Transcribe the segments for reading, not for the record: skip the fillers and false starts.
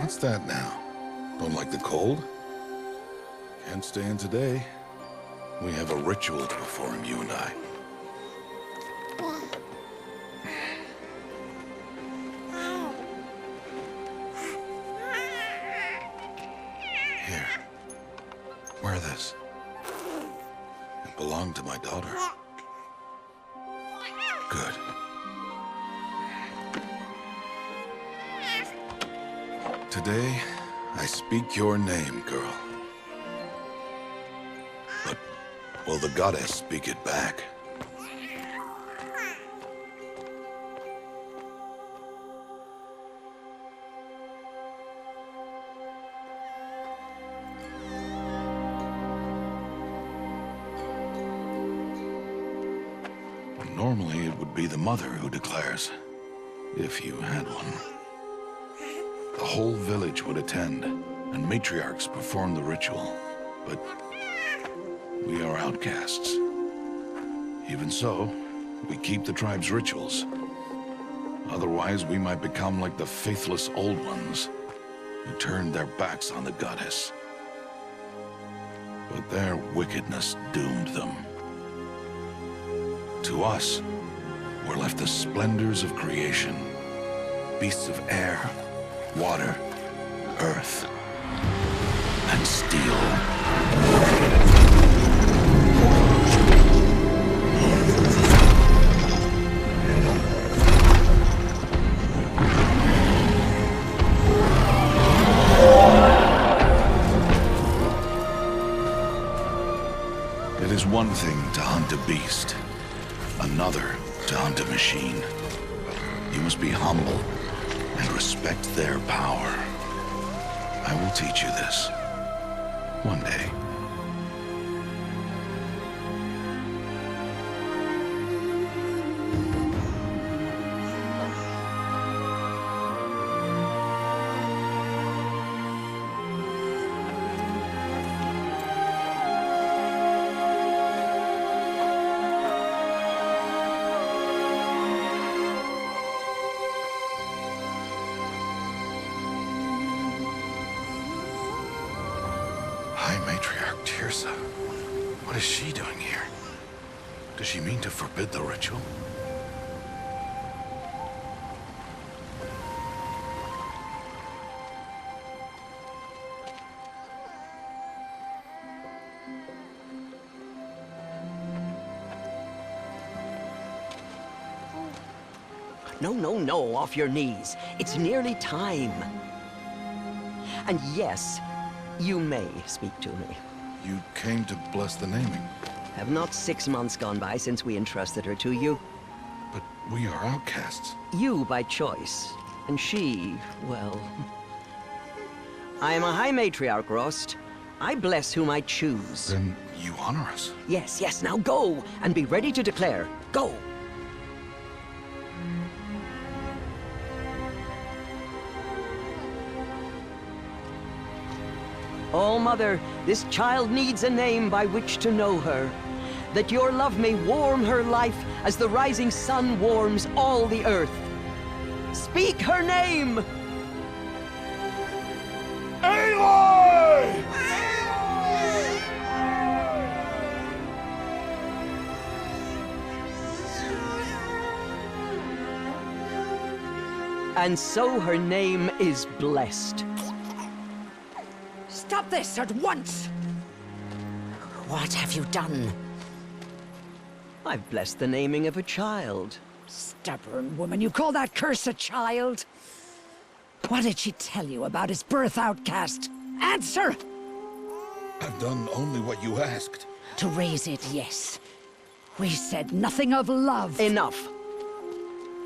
What's that now? Don't like the cold? Can't stay in today. We have a ritual to perform, you and I. Here. Wear this. It belonged to my daughter. Good. Today, I speak your name, girl. But will the goddess speak it back? Normally, it would be the mother who declares, if you had one. The whole village would attend, and matriarchs perform the ritual. But we are outcasts. Even so, we keep the tribe's rituals. Otherwise, we might become like the faithless old ones, who turned their backs on the goddess. But their wickedness doomed them. To us, were left the splendors of creation, beasts of air, water, earth, and steel. It is one thing to hunt a beast, another to hunt a machine. You must be humble and respect their power. I will teach you this. One day. High Matriarch Tirsa. What is she doing here? Does she mean to forbid the ritual? No, off your knees. It's nearly time. And yes, you may speak to me. You came to bless the naming. Have not 6 months gone by since we entrusted her to you? But we are outcasts. You by choice, and she, well... I am a High Matriarch, Rost. I bless whom I choose. Then you honor us. Yes, now go, and be ready to declare. Go! Oh, Mother, this child needs a name by which to know her. That your love may warm her life as the rising sun warms all the earth. Speak her name! Aloy! And so her name is blessed. Stop this at once! What have you done? I've blessed the naming of a child. Stubborn woman, you call that curse a child? What did she tell you about his birth, outcast? Answer! I've done only what you asked. To raise it, yes. We said nothing of love. Enough.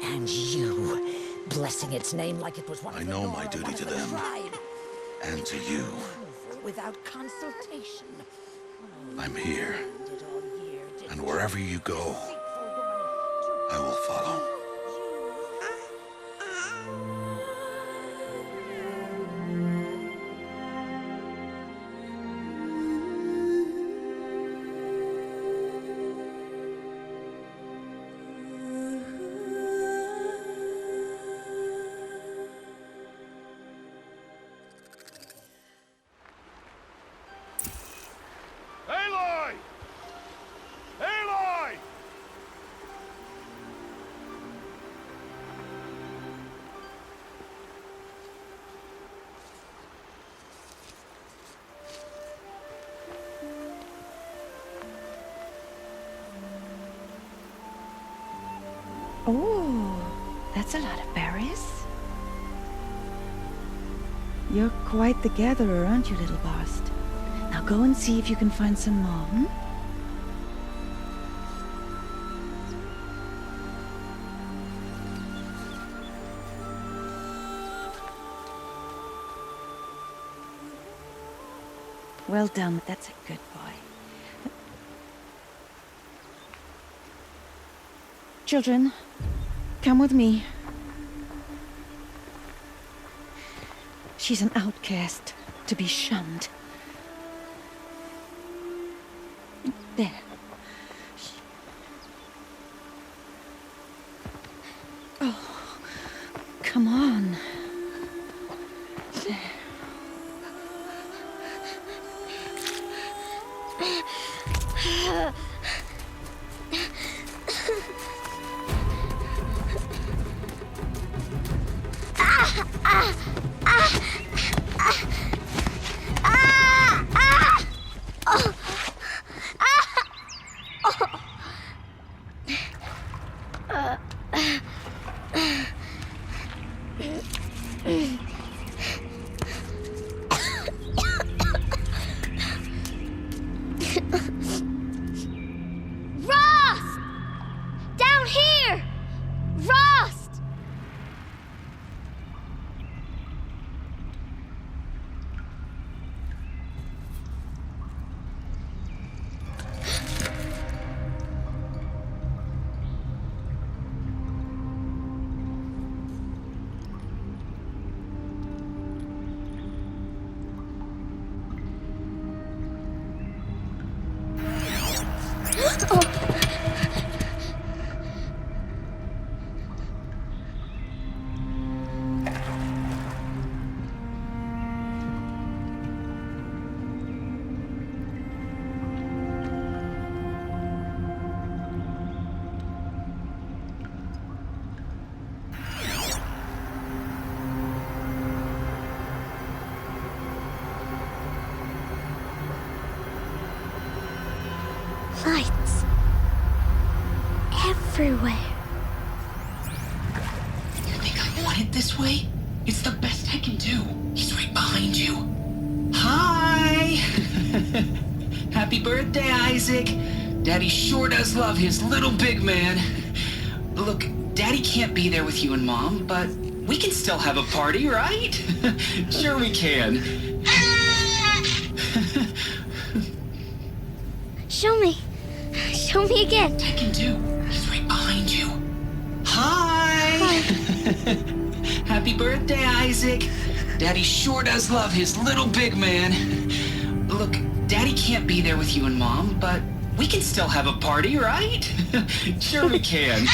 And you, blessing its name like it was one I of the know Nora, my duty one of to the them. tribe. And to you. Without consultation. I'm here. Did all year, did And wherever you go, deceitful woman, I will follow. Oh, that's a lot of berries. You're quite the gatherer, aren't you, little Bast? Now go and see if you can find some more, hmm? Well done, that's a good boy. Children, come with me. She's an outcast, to be shunned. There. Oh, come on. There. Rost! Down here! Rost! Lights. Everywhere. You think I want it this way? It's the best I can do. He's right behind you. Hi! Happy birthday, Isaac. Daddy sure does love his little big man. Look, Daddy can't be there with you and Mom, but we can still have a party, right? Sure we can. Show me. Show me again. I can do. He's right behind you. Hi! Happy birthday, Isaac. Daddy sure does love his little big man. Look, Daddy can't be there with you and Mom, but we can still have a party, right? Sure we can.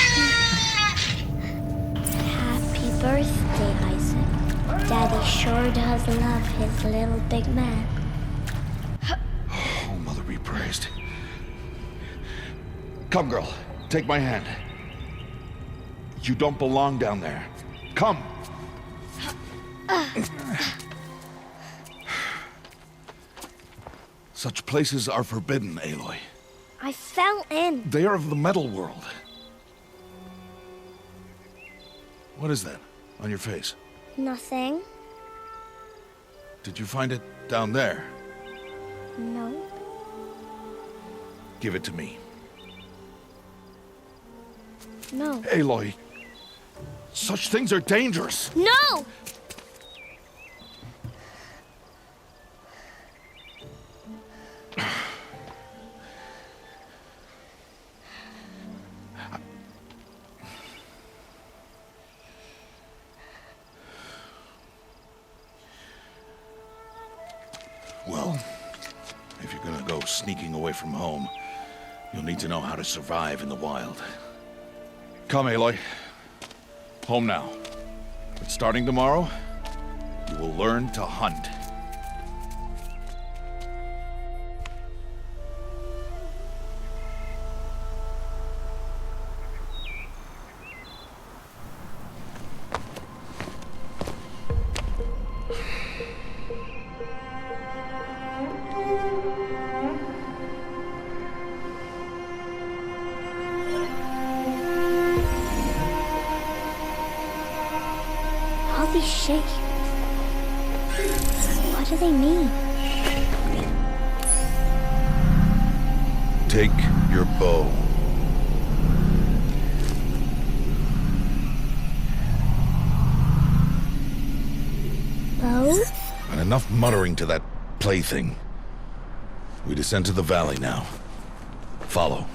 Happy birthday, Isaac. Daddy sure does love his little big man. Oh, Mother be praised. Come, girl. Take my hand. You don't belong down there. Come. Such places are forbidden, Aloy. I fell in. They are of the metal world. What is that on your face? Nothing. Did you find it down there? No. Give it to me. No. Aloy, such things are dangerous. No! Well, if you're gonna go sneaking away from home, you'll need to know how to survive in the wild. Come, Aloy. Home now. But starting tomorrow, you will learn to hunt. shape. What do they mean? Take your bow. Bow? And enough muttering to that plaything. We descend to the valley now. Follow.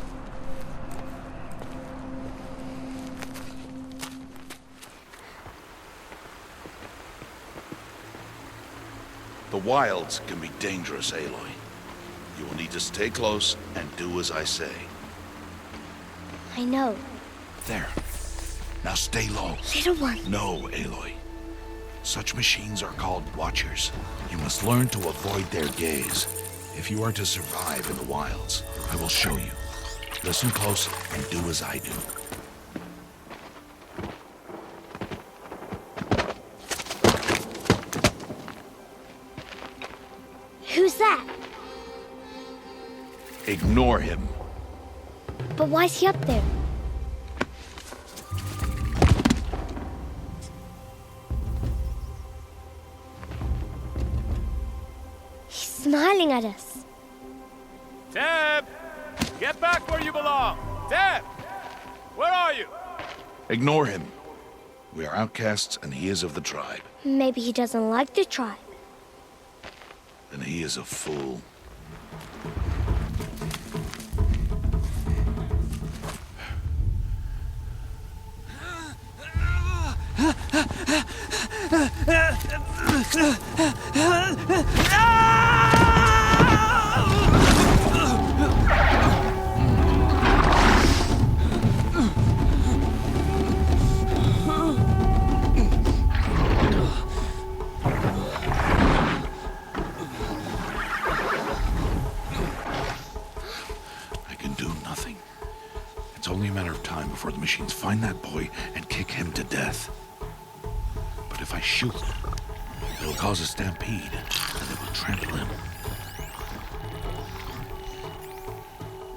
The wilds can be dangerous, Aloy. You will need to stay close and do as I say. I know. There. Now stay low. Little one. No, Aloy. Such machines are called Watchers. You must learn to avoid their gaze. If you are to survive in the wilds, I will show you. Listen close and do as I do. Who's that? Ignore him. But why's he up there? He's smiling at us. Teb! Get back where you belong! Teb! Where are you? Ignore him. We are outcasts and he is of the tribe. Maybe he doesn't like the tribe. Then he is a fool. Before the machines find that boy and kick him to death. But if I shoot, it'll cause a stampede, and they will trample him.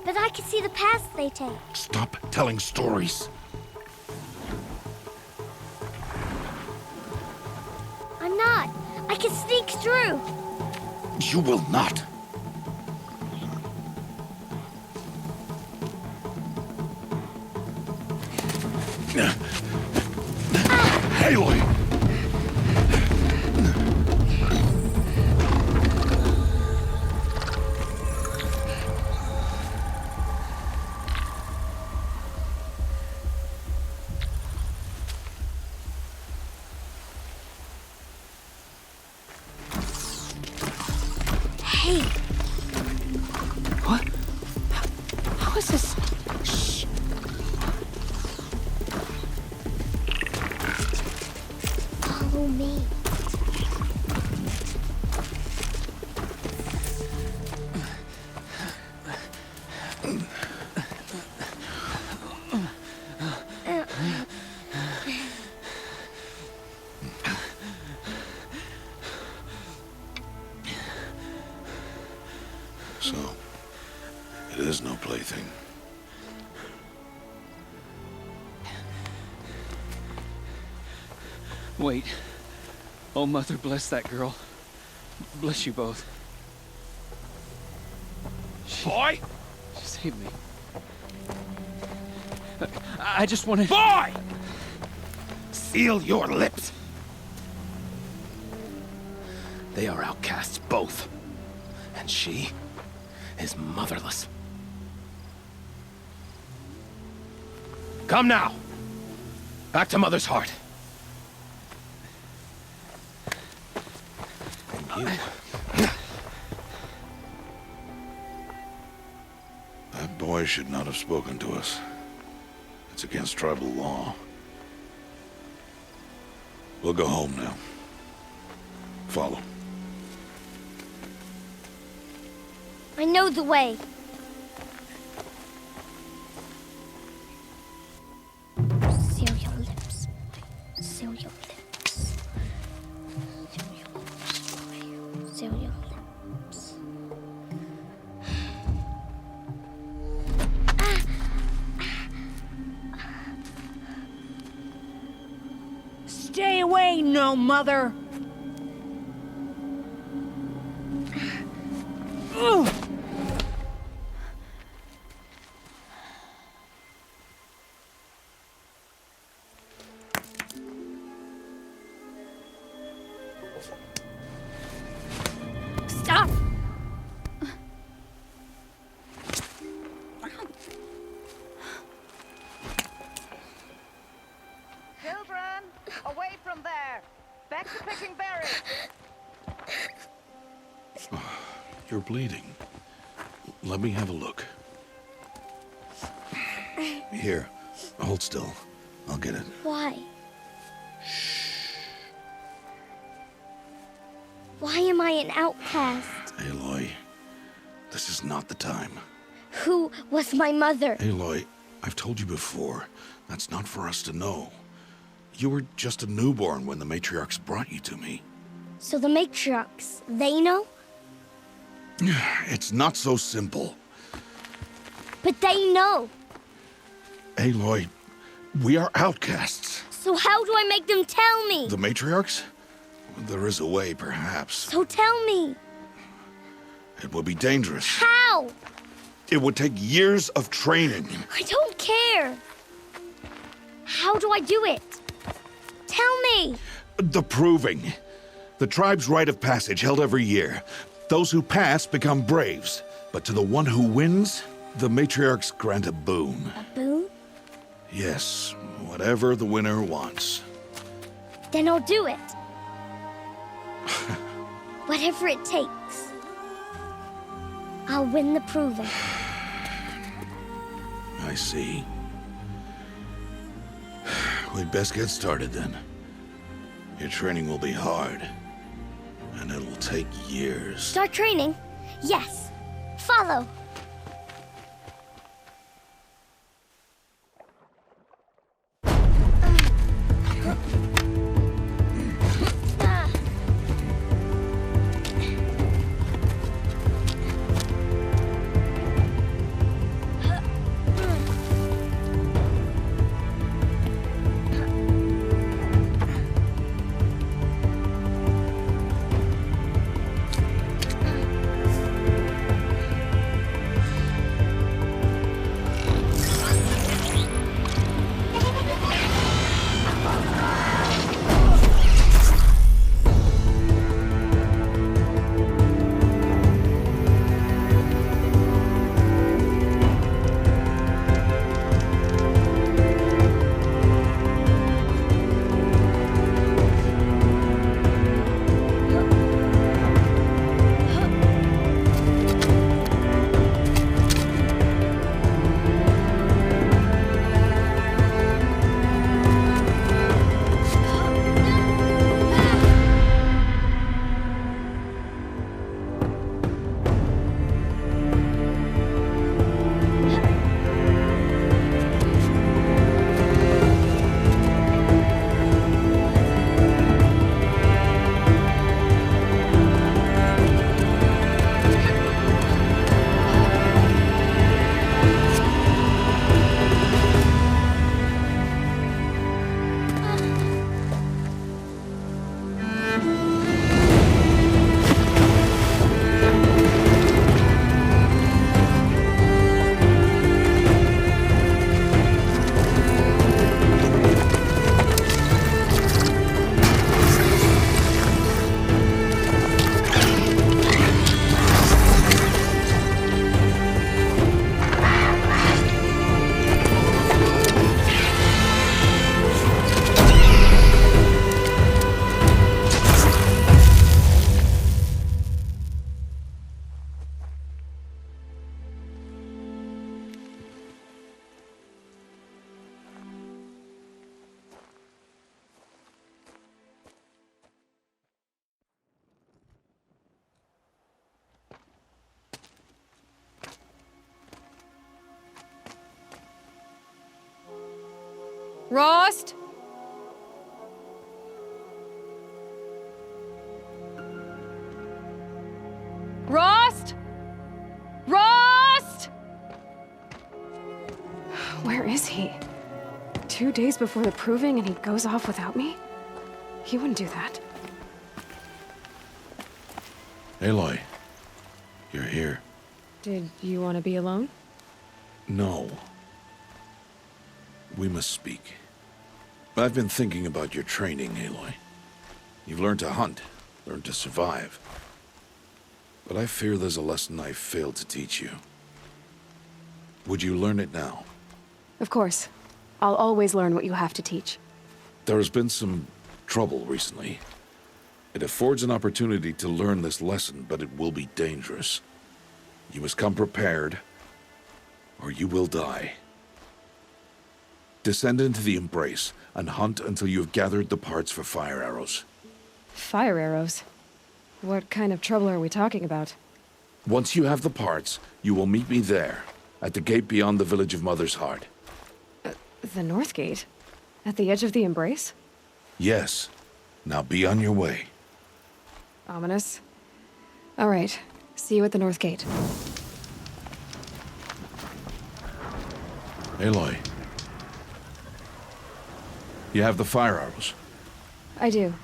But I can see the paths they take. Stop telling stories. I'm not. I can sneak through. You will not. Aloy! Hey! What? How is this? Shh. Follow me. So, it is no plaything. Wait. Oh, Mother, bless that girl. Bless you both. Boy! She saved me. I just wanted... Boy! Seal your lips! They are outcasts, both. And she is motherless. Come now! Back to Mother's heart. And you... That boy should not have spoken to us. It's against tribal law. We'll go home now. Follow. I know the way. Seal your lips. Seal your lips. Seal your lips. Seal your lips. Stay away ain't no mother. Ugh. Stop! Children, away from there. Back to picking berries. You're bleeding. Let me have a look. Here, hold still. I'll get it. Why? Why am I an outcast? Aloy, this is not the time. Who was my mother? Aloy, I've told you before, that's not for us to know. You were just a newborn when the matriarchs brought you to me. So the matriarchs, they know? It's not so simple. But they know. Aloy, we are outcasts. So how do I make them tell me? The matriarchs? There is a way, perhaps. So tell me. It would be dangerous. How? It would take years of training. I don't care. How do I do it? Tell me. The proving. The tribe's rite of passage held every year. Those who pass become braves. But to the one who wins, the matriarchs grant a boon. A boon? Yes, whatever the winner wants. Then I'll do it. Whatever it takes. I'll win the proving. I see. We'd best get started then. Your training will be hard. And it'll take years. Start training? Yes. Follow. Rost? Rost? Rost? Where is he? 2 days before the proving and he goes off without me? He wouldn't do that. Aloy, you're here. Did you want to be alone? No. We must speak. I've been thinking about your training, Aloy. You've learned to hunt, learned to survive. But I fear there's a lesson I've failed to teach you. Would you learn it now? Of course. I'll always learn what you have to teach. There has been some trouble recently. It affords an opportunity to learn this lesson, but it will be dangerous. You must come prepared, or you will die. Descend into the Embrace, and hunt until you have gathered the parts for fire arrows. Fire arrows? What kind of trouble are we talking about? Once you have the parts, you will meet me there, at the gate beyond the village of Mother's Heart. The North Gate? At the edge of the Embrace? Yes. Now be on your way. Ominous. All right. See you at the North Gate. Aloy. You have the fire arrows? I do.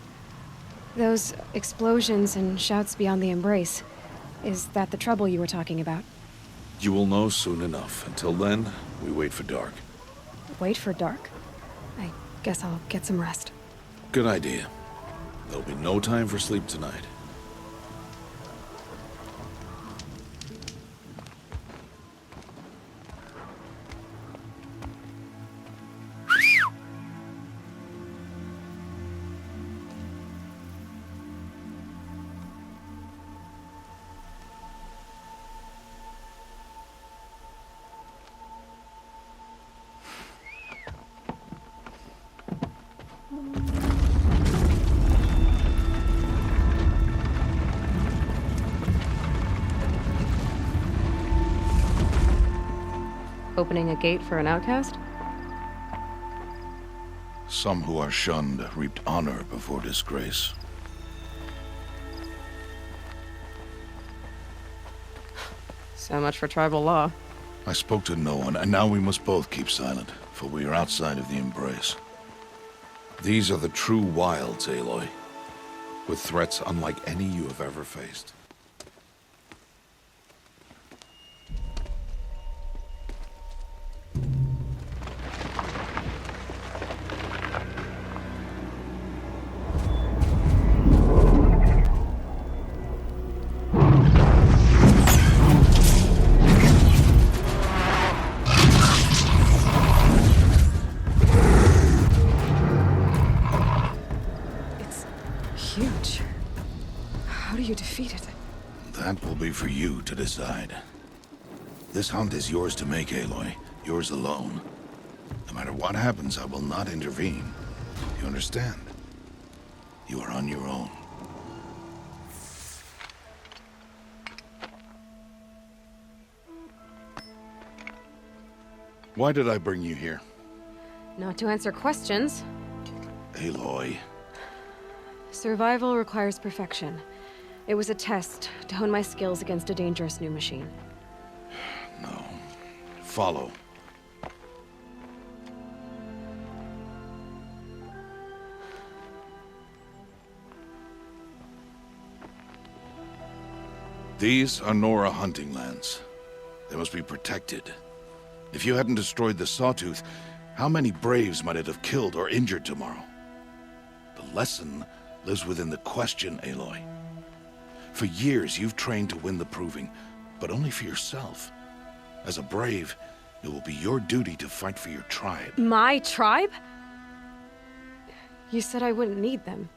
Those explosions and shouts beyond the Embrace. Is that the trouble you were talking about? You will know soon enough. Until then, we wait for dark. Wait for dark? I guess I'll get some rest. Good idea. There'll be no time for sleep tonight. Opening a gate for an outcast? Some who are shunned reaped honor before disgrace. So much for tribal law. I spoke to no one, and now we must both keep silent, for we are outside of the Embrace. These are the true wilds, Aloy, with threats unlike any you have ever faced. Huge. How do you defeat it? That will be for you to decide. This hunt is yours to make, Aloy. Yours alone. No matter what happens, I will not intervene. You understand? You are on your own. Why did I bring you here? Not to answer questions. Aloy. Survival requires perfection. It was a test to hone my skills against a dangerous new machine. No. Follow. These are Nora hunting lands. They must be protected. If you hadn't destroyed the Sawtooth, how many Braves might it have killed or injured tomorrow? The lesson lives within the question, Aloy. For years, you've trained to win the Proving, but only for yourself. As a Brave, it will be your duty to fight for your tribe. My tribe? You said I wouldn't need them.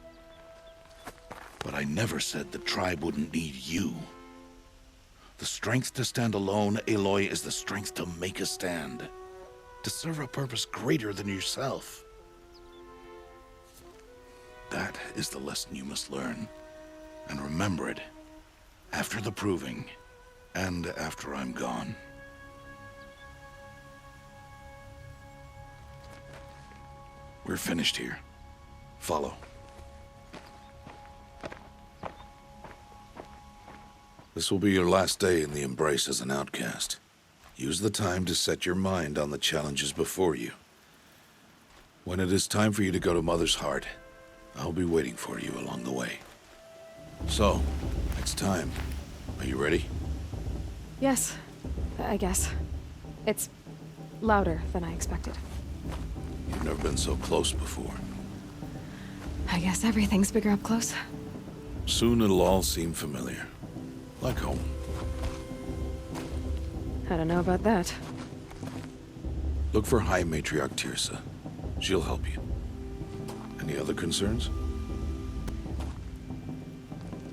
But I never said the tribe wouldn't need you. The strength to stand alone, Aloy, is the strength to make a stand. To serve a purpose greater than yourself. That is the lesson you must learn. And remember it. After the Proving. And after I'm gone. We're finished here. Follow. This will be your last day in the Embrace as an outcast. Use the time to set your mind on the challenges before you. When it is time for you to go to Mother's Heart, I'll be waiting for you along the way. So, next time, are you ready? Yes, I guess. It's louder than I expected. You've never been so close before. I guess everything's bigger up close. Soon it'll all seem familiar. Like home. I don't know about that. Look for High Matriarch Tirsa. She'll help you. Any other concerns?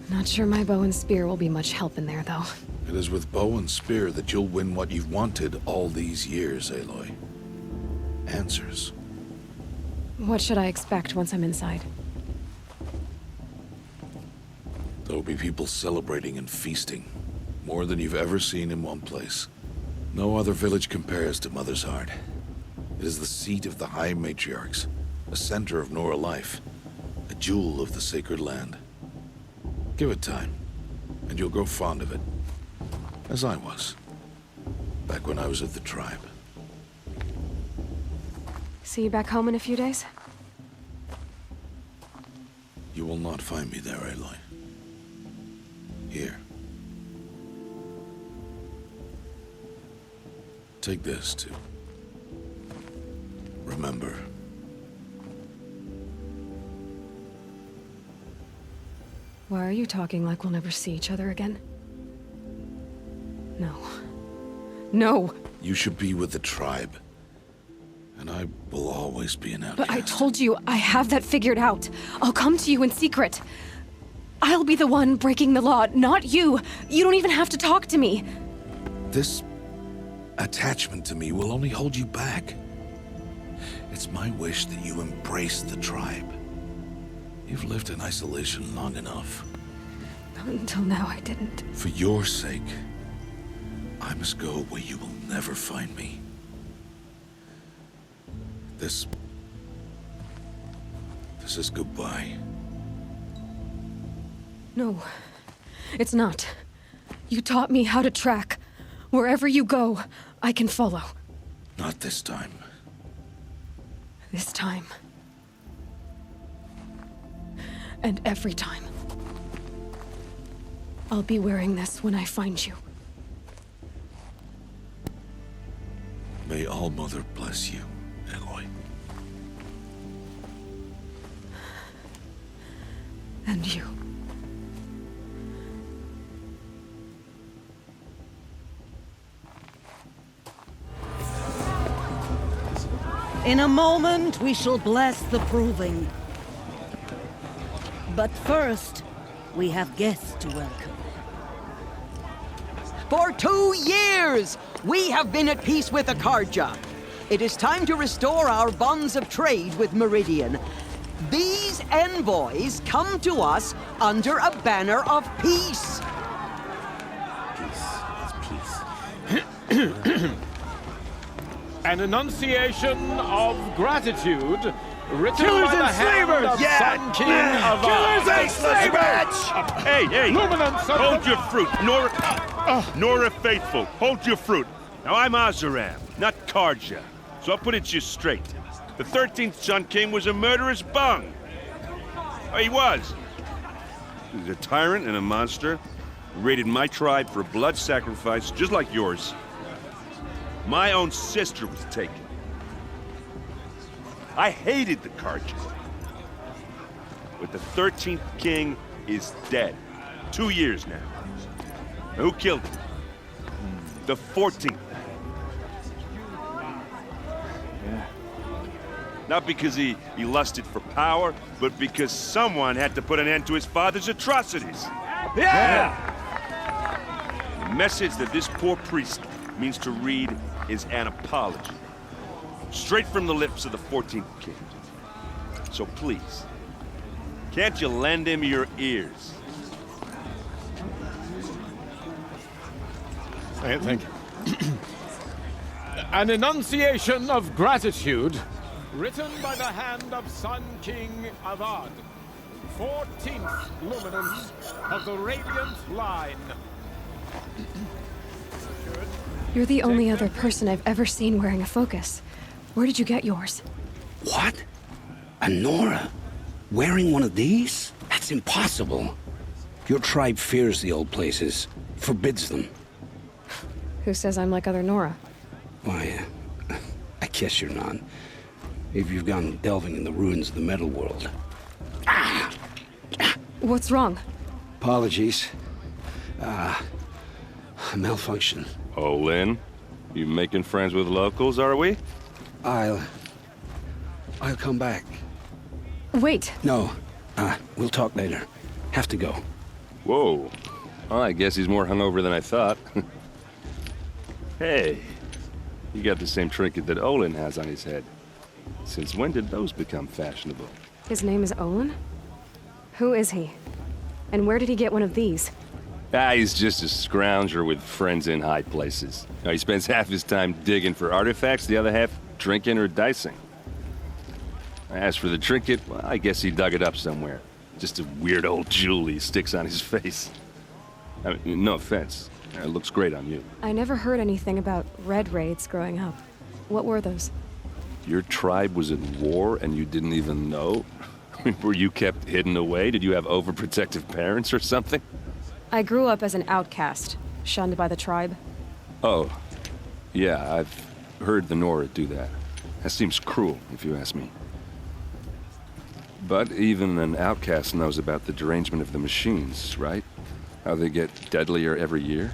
Not sure my bow and spear will be much help in there, though. It is with bow and spear that you'll win what you've wanted all these years, Aloy. Answers. What should I expect once I'm inside? There'll be people celebrating and feasting. More than you've ever seen in one place. No other village compares to Mother's Heart. It is the seat of the High Matriarchs, a center of Nora life, a jewel of the sacred land. Give it time, and you'll grow fond of it. As I was, back when I was at the tribe. See you back home in a few days? You will not find me there, Aloy. Here. Take this, too. Remember. Why are you talking like we'll never see each other again? No. No! You should be with the tribe. And I will always be an outcast. But I told you, I have that figured out. I'll come to you in secret. I'll be the one breaking the law, not you. You don't even have to talk to me. This attachment to me will only hold you back. It's my wish that you embrace the tribe. You've lived in isolation long enough. Until now, I didn't. For your sake, I must go where you will never find me. This is goodbye. No, it's not. You taught me how to track. Wherever you go, I can follow. Not this time. This time. And every time. I'll be wearing this when I find you. May All-Mother bless you, Aloy. And you. In a moment, we shall bless the proving. But first, we have guests to welcome. For 2 years, we have been at peace with Akarja. It is time to restore our bonds of trade with Meridian. These envoys come to us under a banner of peace. An enunciation of gratitude written by the hand of Sun King of Hey, hold your fruit. Nora Faithful, hold your fruit. Now, I'm Azaram, not Karja, so I'll put it just straight. The 13th Sun King was a murderous bung. Oh, he was. He was a tyrant and a monster who raided my tribe for a blood sacrifice, just like yours. My own sister was taken. I hated the Karja. But the 13th king is dead. 2 years now. Now, who killed him? The 14th. Not because he lusted for power, but because someone had to put an end to his father's atrocities. Yeah! The message that this poor priest means to read is an apology. Straight from the lips of the 14th king. So please, can't you lend him your ears? Thank you. An enunciation of gratitude written by the hand of Sun King Avad, 14th luminance of the Radiant Line. You're the only other person I've ever seen wearing a focus. Where did you get yours? What? A Nora? Wearing one of these? That's impossible. Your tribe fears the old places, forbids them. Who says I'm like other Nora? Why, I guess you're not. If you've gone delving in the ruins of the metal world. What's wrong? Apologies. A malfunction. Oh, Lynn? You making friends with locals, are we? I'll come back. Wait. No. We'll talk later. Have to go. Whoa. Well, I guess he's more hungover than I thought. Hey. You got the same trinket that Olin has on his head. Since when did those become fashionable? His name is Olin? Who is he? And where did he get one of these? He's just a scrounger with friends in high places. He spends half his time digging for artifacts, the other half drinking or dicing. As for the trinket, well, I guess he dug it up somewhere. Just a weird old jewel he sticks on his face. I mean, no offense. It looks great on you. I never heard anything about red raids growing up. What were those? Your tribe was at war and you didn't even know? Were you kept hidden away? Did you have overprotective parents or something? I grew up as an outcast, shunned by the tribe. Oh, yeah, I've heard the Nora do that. That seems cruel, if you ask me. But even an outcast knows about the derangement of the machines, right? How they get deadlier every year?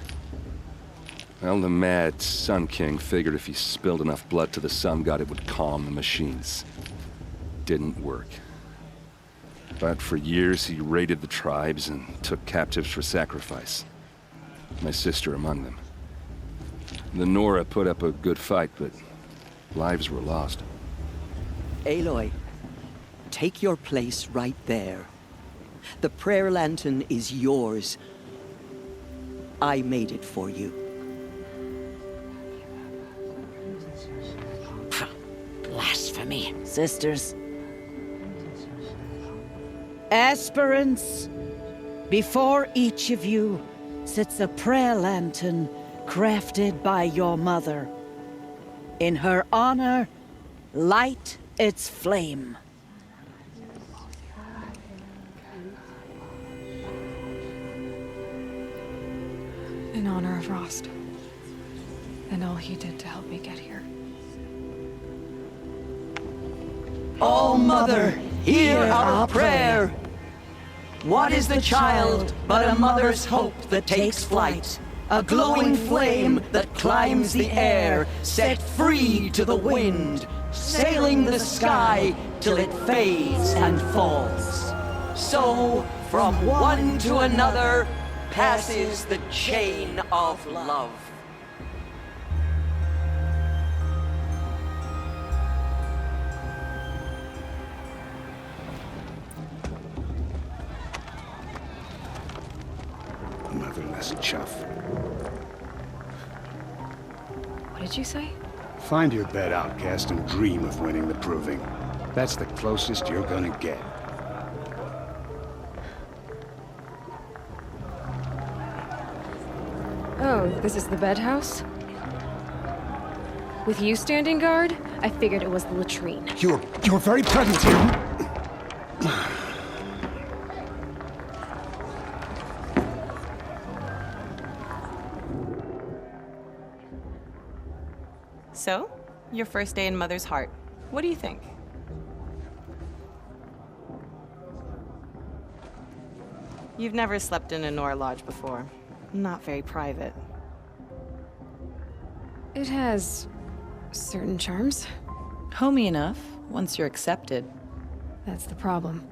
Well, the mad Sun King figured if he spilled enough blood to the Sun God, it would calm the machines. Didn't work. But for years, he raided the tribes and took captives for sacrifice. My sister among them. The Nora put up a good fight, but lives were lost. Aloy, take your place right there. The prayer lantern is yours. I made it for you. Blasphemy, sisters. Esperance, before each of you sits a prayer lantern crafted by your mother. In her honor, light its flame. In honor of Rost. And all he did to help me get here. Oh, Mother, hear our prayer. What is the child but a mother's hope that takes flight? A glowing flame that climbs the air, set free to the wind, sailing the sky till it fades and falls. So, from one to another, passes the chain of love. Motherless chuff. What did you say? Find your bed, outcast, and dream of winning the proving. That's the closest you're gonna get. Oh, this is the bedhouse? With you standing guard, I figured it was the latrine. Your very presence here. So, your first day in Mother's Heart. What do you think? You've never slept in a Nora lodge before. Not very private. It has certain charms. Homey enough, once you're accepted. That's the problem.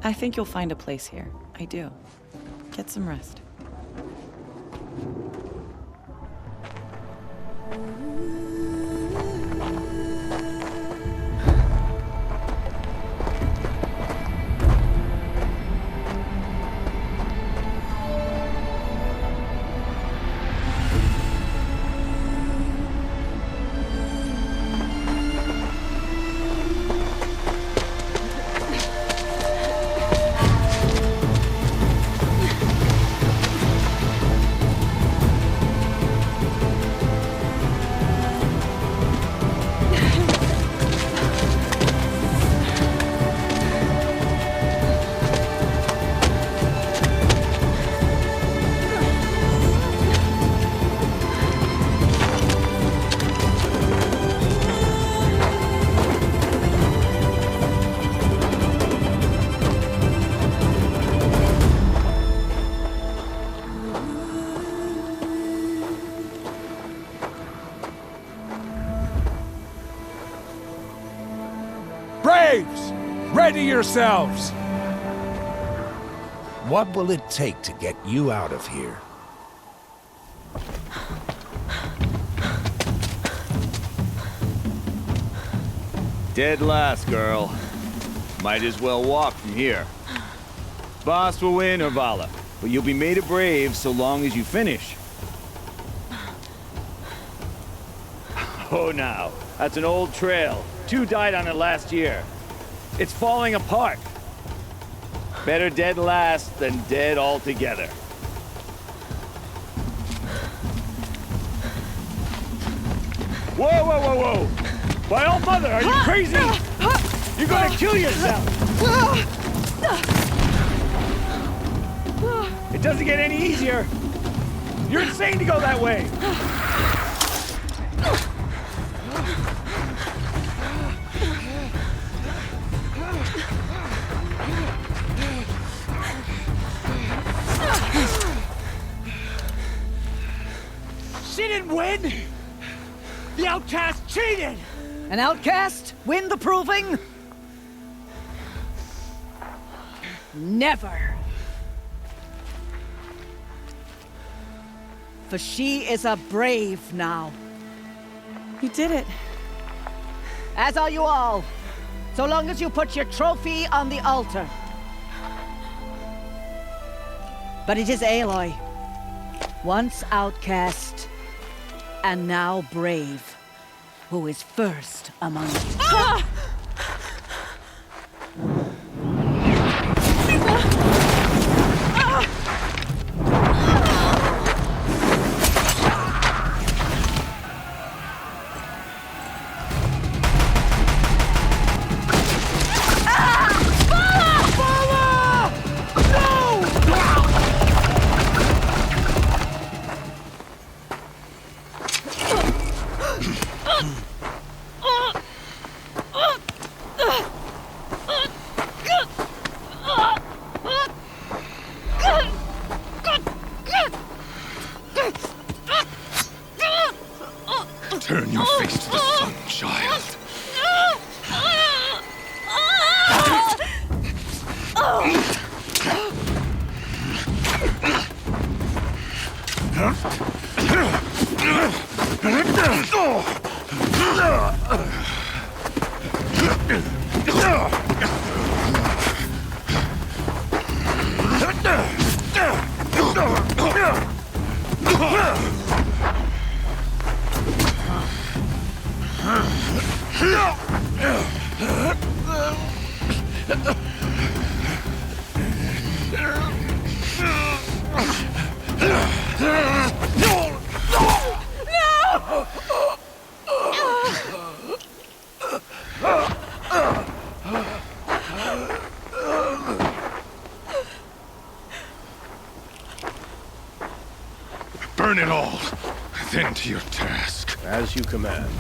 I think you'll find a place here. I do. Get some rest. Braves! Ready yourselves! What will it take to get you out of here? Dead last, girl. Might as well walk from here. Boss will win, Orvala, but you'll be made a brave so long as you finish. Oh, now, that's an old trail. 2 died on it last year. It's falling apart. Better dead last than dead altogether. Whoa, whoa, whoa, whoa! My old mother, are you crazy? You're gonna kill yourself! It doesn't get any easier. You're insane to go that way. She didn't win! The outcast cheated! An outcast win the proving? Never. For she is a brave now. You did it. As are you all. So long as you put your trophy on the altar. But it is Aloy. Once outcast, and now brave, who is first among you. Ah! Turn your face to the sun, child. Burn it all, then to your task. As you command.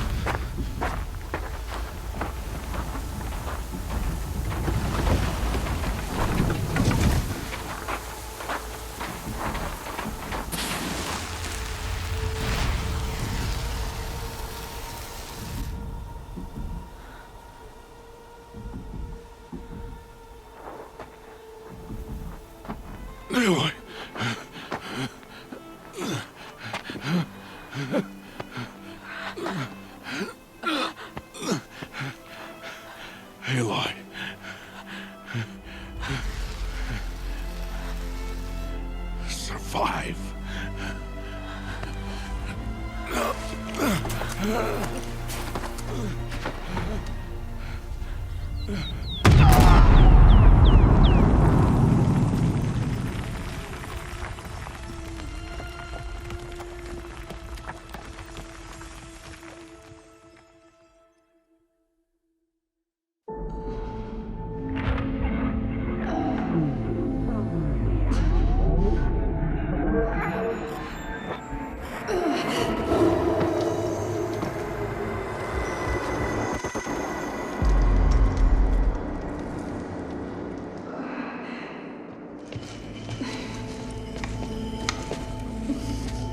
Aloy. Aloy. Survive.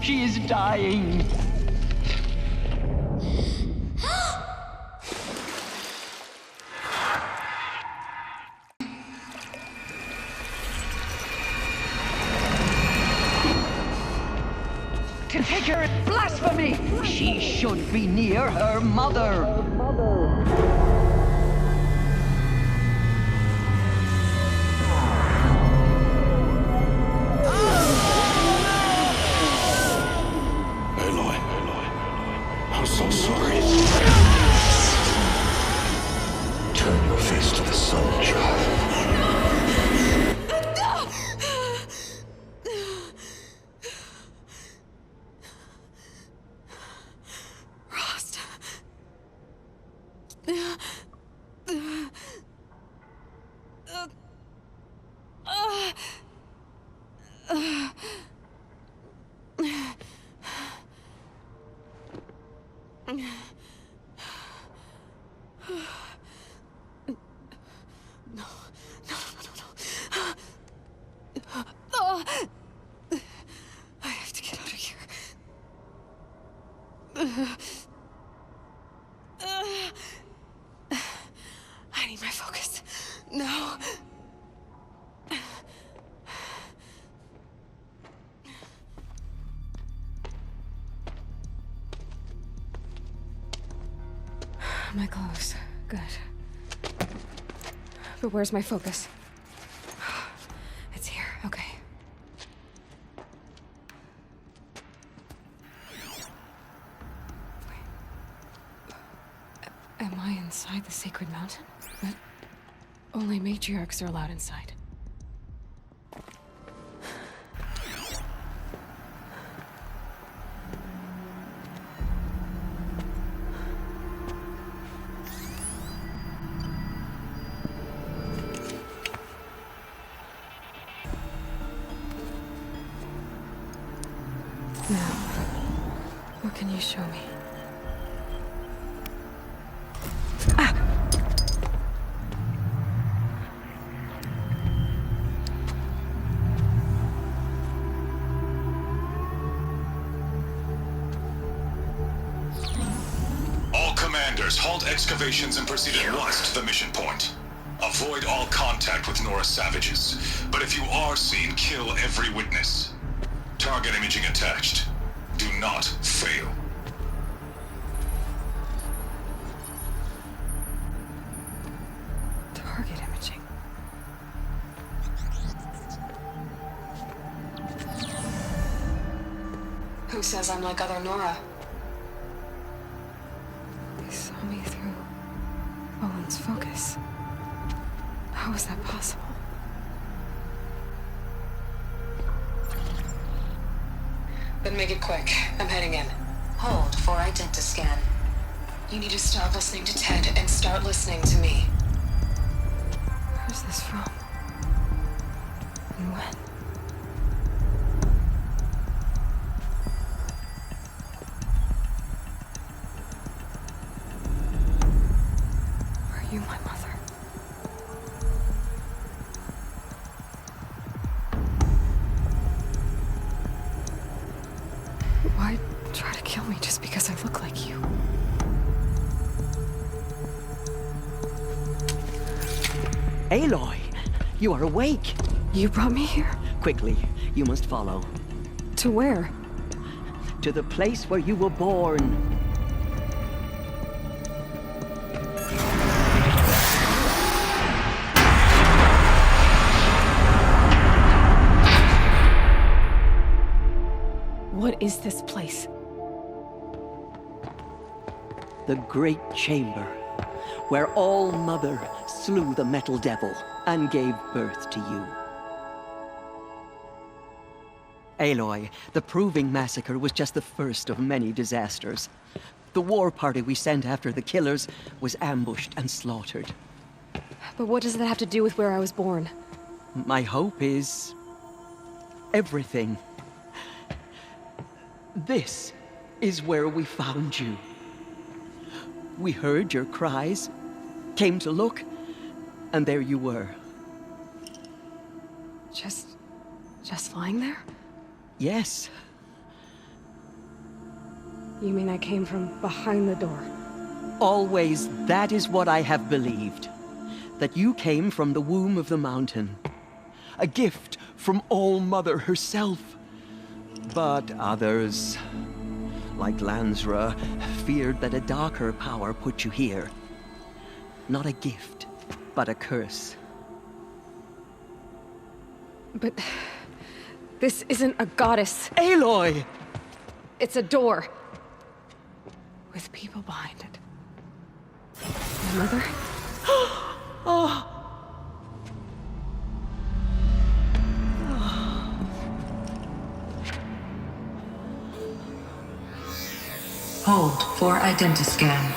She is dying. pure blasphemy! She should be near her mother! Aloy, I'm so sorry. Turn your face to the sun, child. I have to get out of here. I need my focus. No. My clothes. Good. But where's my focus? It's here. Okay. Am I inside the sacred mountain? But only matriarchs are allowed inside. Now, what can you show me? All commanders, halt excavations and proceed at once to the mission point. Avoid all contact with Nora savages, but if you are seen, kill every witness. Target imaging attached. Do not fail. Target imaging. Who says I'm like other Nora? They saw me through Owen's focus. How is that possible? Then make it quick. I'm heading in. Hold for identiscan. You need to stop listening to Ted and start listening to me. Where's this from? And when? Are you my mother? Why try to kill me just because I look like you? Aloy, you are awake. You brought me here? Quickly, you must follow. To where? To the place where you were born. What is this place? The Great Chamber, where All Mother slew the Metal Devil and gave birth to you. Aloy, the Proving Massacre was just the first of many disasters. The war party we sent after the killers was ambushed and slaughtered. But what does that have to do with where I was born? My hope is everything. This is where we found you. We heard your cries, came to look, and there you were. Just lying there? Yes. You mean I came from behind the door? Always, that is what I have believed. That you came from the womb of the mountain. A gift from All Mother herself. But others like Lansra, feared that a darker power put you here. Not a gift, but a curse. But this isn't a goddess. Aloy! It's a door. With people behind it. My mother? Oh! Hold for identiscan.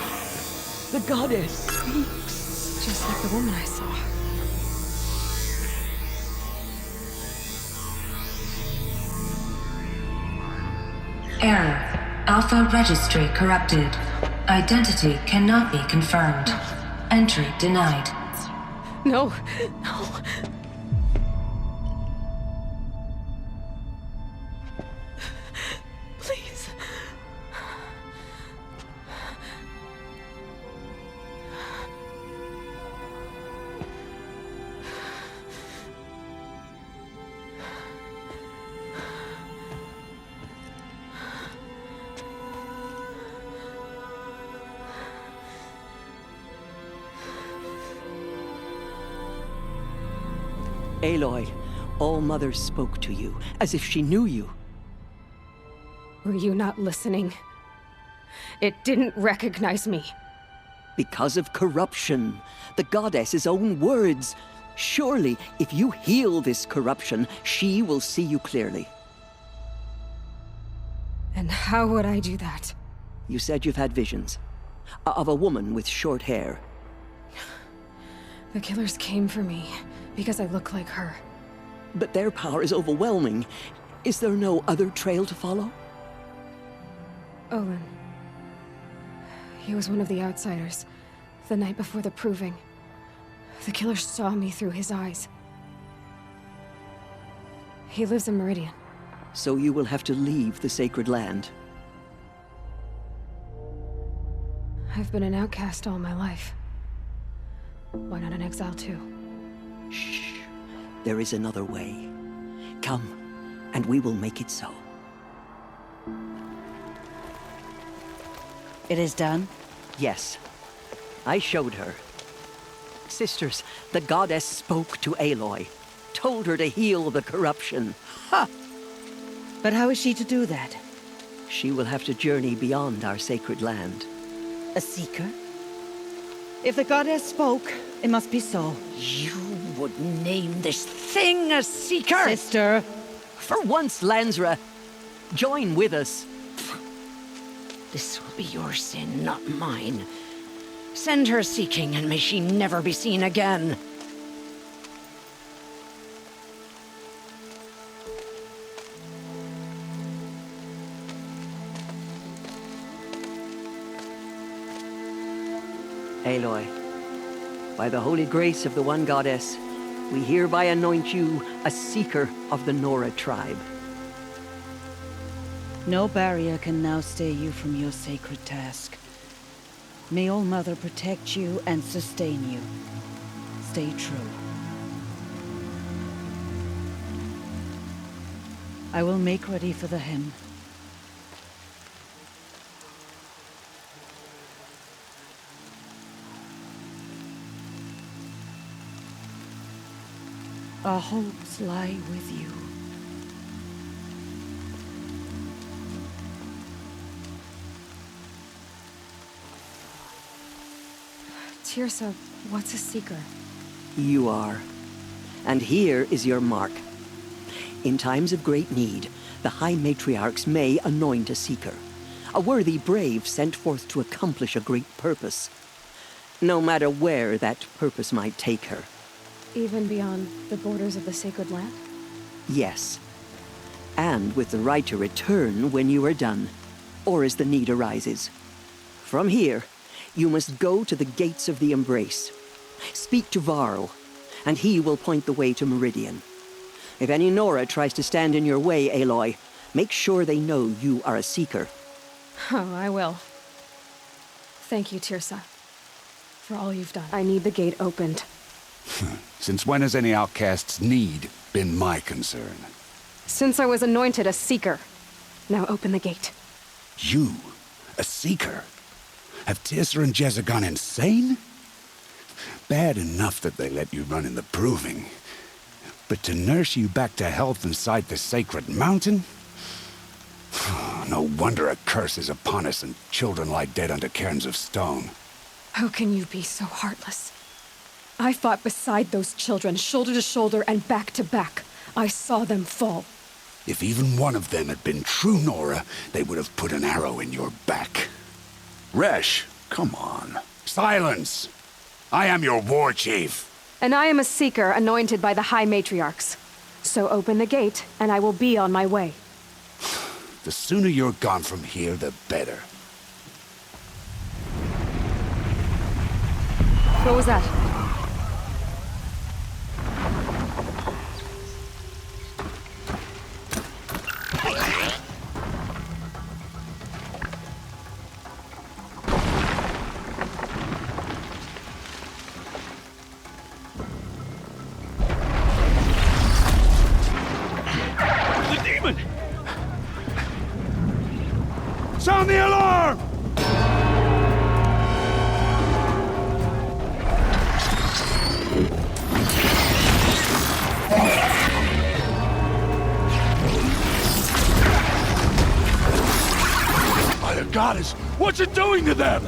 The goddess speaks. Just like the woman I saw. Error. Alpha registry corrupted. Identity cannot be confirmed. Entry denied. No, no. Please. Aloy, All-Mother spoke to you, as if she knew you. Were you not listening? It didn't recognize me. Because of corruption. The goddess's own words. Surely, if you heal this corruption, she will see you clearly. And how would I do that? You said you've had visions. Of a woman with short hair. The killers came for me, because I look like her. But their power is overwhelming. Is there no other trail to follow? Olin. He was one of the outsiders, the night before the proving. The killer saw me through his eyes. He lives in Meridian. So you will have to leave the sacred land. I've been an outcast all my life. Why not an exile too? Shh. There is another way. Come, and we will make it so. It is done? Yes. I showed her. Sisters, the goddess spoke to Aloy. Told her to heal the corruption. Ha! But how is she to do that? She will have to journey beyond our sacred land. A seeker? If the goddess spoke, it must be so. You would name this thing a seeker? Sister! For once, Lansra, join with us. This will be your sin, not mine. Send her seeking, and may she never be seen again. Aloy, by the holy grace of the one goddess, we hereby anoint you a seeker of the Nora tribe. No barrier can now stay you from your sacred task. May All-Mother protect you and sustain you. Stay true. I will make ready for the hymn. Our hopes lie with you. Tirsa, what's a seeker? You are. And here is your mark. In times of great need, the High Matriarchs may anoint a seeker. A worthy brave sent forth to accomplish a great purpose. No matter where that purpose might take her. Even beyond the borders of the sacred land? Yes. And with the right to return when you are done, or as the need arises. From here, you must go to the gates of the Embrace. Speak to Varl, and he will point the way to Meridian. If any Nora tries to stand in your way, Aloy, make sure they know you are a seeker. Oh, I will. Thank you, Tirsa, for all you've done. I need the gate opened. Since when has any outcast's need been my concern? Since I was anointed a seeker. Now open the gate. You, a Seeker? Have Tissa and Jezza gone insane? Bad enough that they let you run in the Proving. But to nurse you back to health inside the sacred mountain? No wonder a curse is upon us and children lie dead under cairns of stone. How can you be so heartless? I fought beside those children, shoulder to shoulder and back to back. I saw them fall. If even one of them had been true Nora, they would have put an arrow in your back. Resh, come on. Silence! I am your war chief. And I am a Seeker anointed by the High Matriarchs. So open the gate, and I will be on my way. The sooner you're gone from here, the better. What was that? Sound the alarm! By the goddess, what's it doing to them?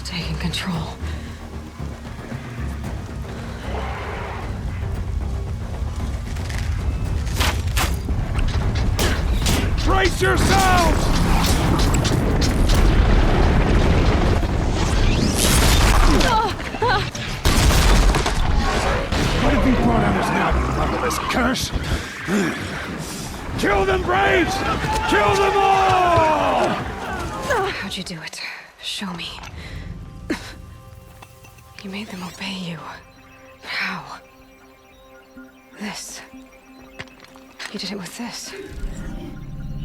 Taking control. Brace yourselves! What have you brought on us now, motherless curse? Kill them, Braves! Kill them all! How'd you do it? Show me. You made them obey you. How? This. You did it with this.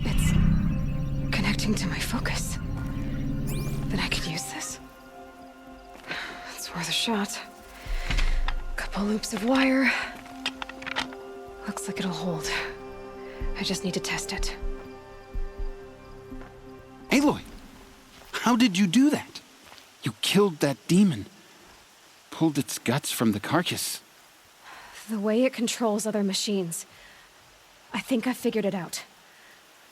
It's connecting to my focus. Then I could use this. It's worth a shot. Couple loops of wire. Looks like it'll hold. I just need to test it. Aloy, how did you do that? You killed that demon. Pulled its guts from the carcass. The way it controls other machines. I think I figured it out.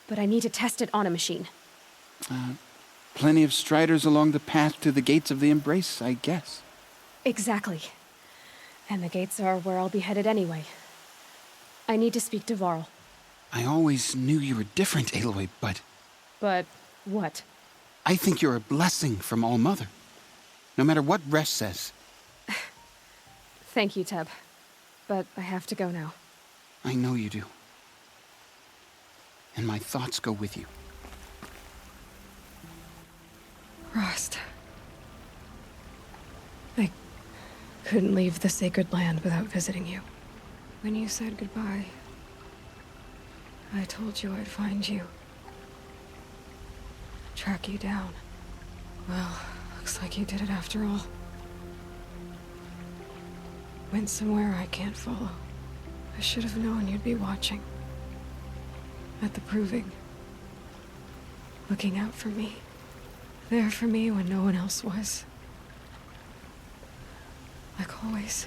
But I need to test it on a machine. Plenty of striders along the path to the gates of the Embrace, I guess. Exactly. And the gates are where I'll be headed anyway. I need to speak to Varl. I always knew you were different, Aloy, but... But what? I think you're a blessing from All-Mother. No matter what Resh says. Thank you, Teb. But I have to go now. I know you do. And my thoughts go with you. Rost. I couldn't leave the sacred land without visiting you. When you said goodbye, I told you I'd find you. Track you down. Well, looks like you did it after all. Went somewhere I can't follow. I should have known you'd be watching. At the Proving. Looking out for me. There for me when no one else was. Like always.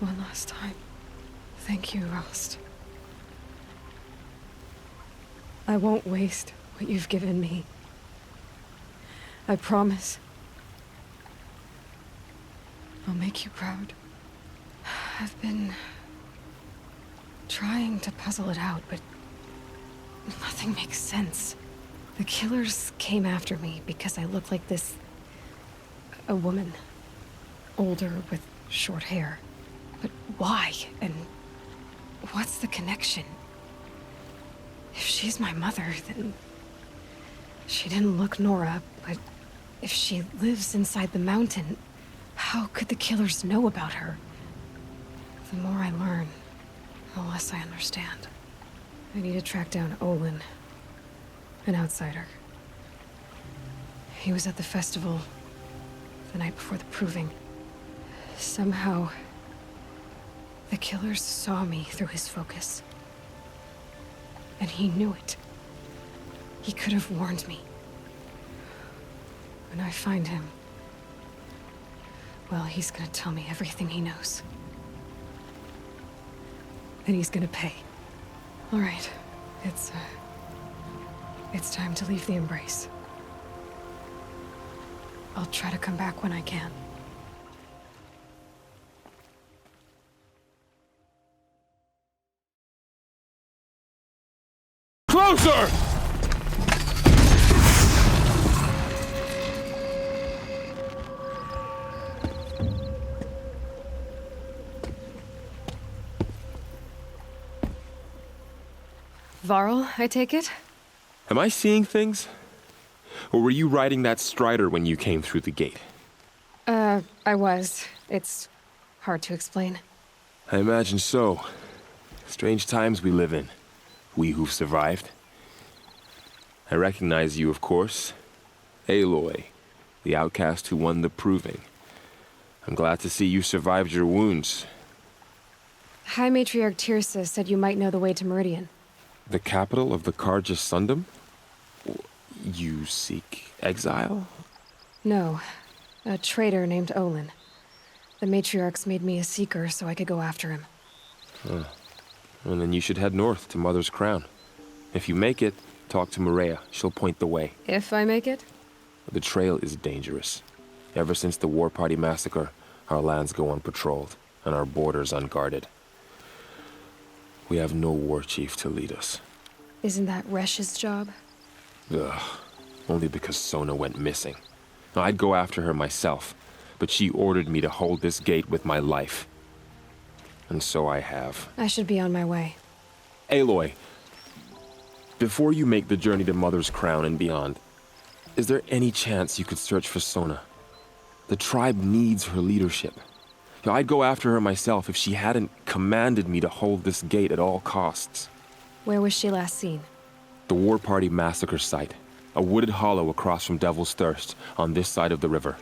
One last time. Thank you, Rost. I won't waste what you've given me. I promise. I'll make you proud. I've been trying to puzzle it out, but nothing makes sense. The killers came after me because I look like this... a woman. Older with short hair. But why? And what's the connection? If she's my mother, then... she didn't look Nora, but if she lives inside the mountain, how could the killers know about her? The more I learn, the less I understand. I need to track down Olin, an outsider. He was at the festival the night before the Proving. Somehow, the killers saw me through his focus. And he knew it. He could have warned me. When I find him, well, he's gonna tell me everything he knows. And he's gonna pay. All right. It's time to leave the Embrace. I'll try to come back when I can. Closer! Varl, I take it? Am I seeing things? Or were you riding that strider when you came through the gate? I was. It's hard to explain. I imagine so. Strange times we live in. We who've survived. I recognize you, of course. Aloy, the outcast who won the Proving. I'm glad to see you survived your wounds. High Matriarch Tirsa said you might know the way to Meridian. The capital of the Carja Sundom? You seek exile? No. A traitor named Olin. The Matriarchs made me a seeker so I could go after him. And then you should head north to Mother's Crown. If you make it, talk to Maria. She'll point the way. If I make it? The trail is dangerous. Ever since the War Party massacre, our lands go unpatrolled, and our borders unguarded. We have no war chief to lead us. Isn't that Resh's job? Ugh. Only because Sona went missing. I'd go after her myself, but she ordered me to hold this gate with my life. And so I have. I should be on my way. Aloy, before you make the journey to Mother's Crown and beyond, is there any chance you could search for Sona? The tribe needs her leadership. I'd go after her myself if she hadn't commanded me to hold this gate at all costs. Where was she last seen? The War Party massacre site. A wooded hollow across from Devil's Thirst, on this side of the river.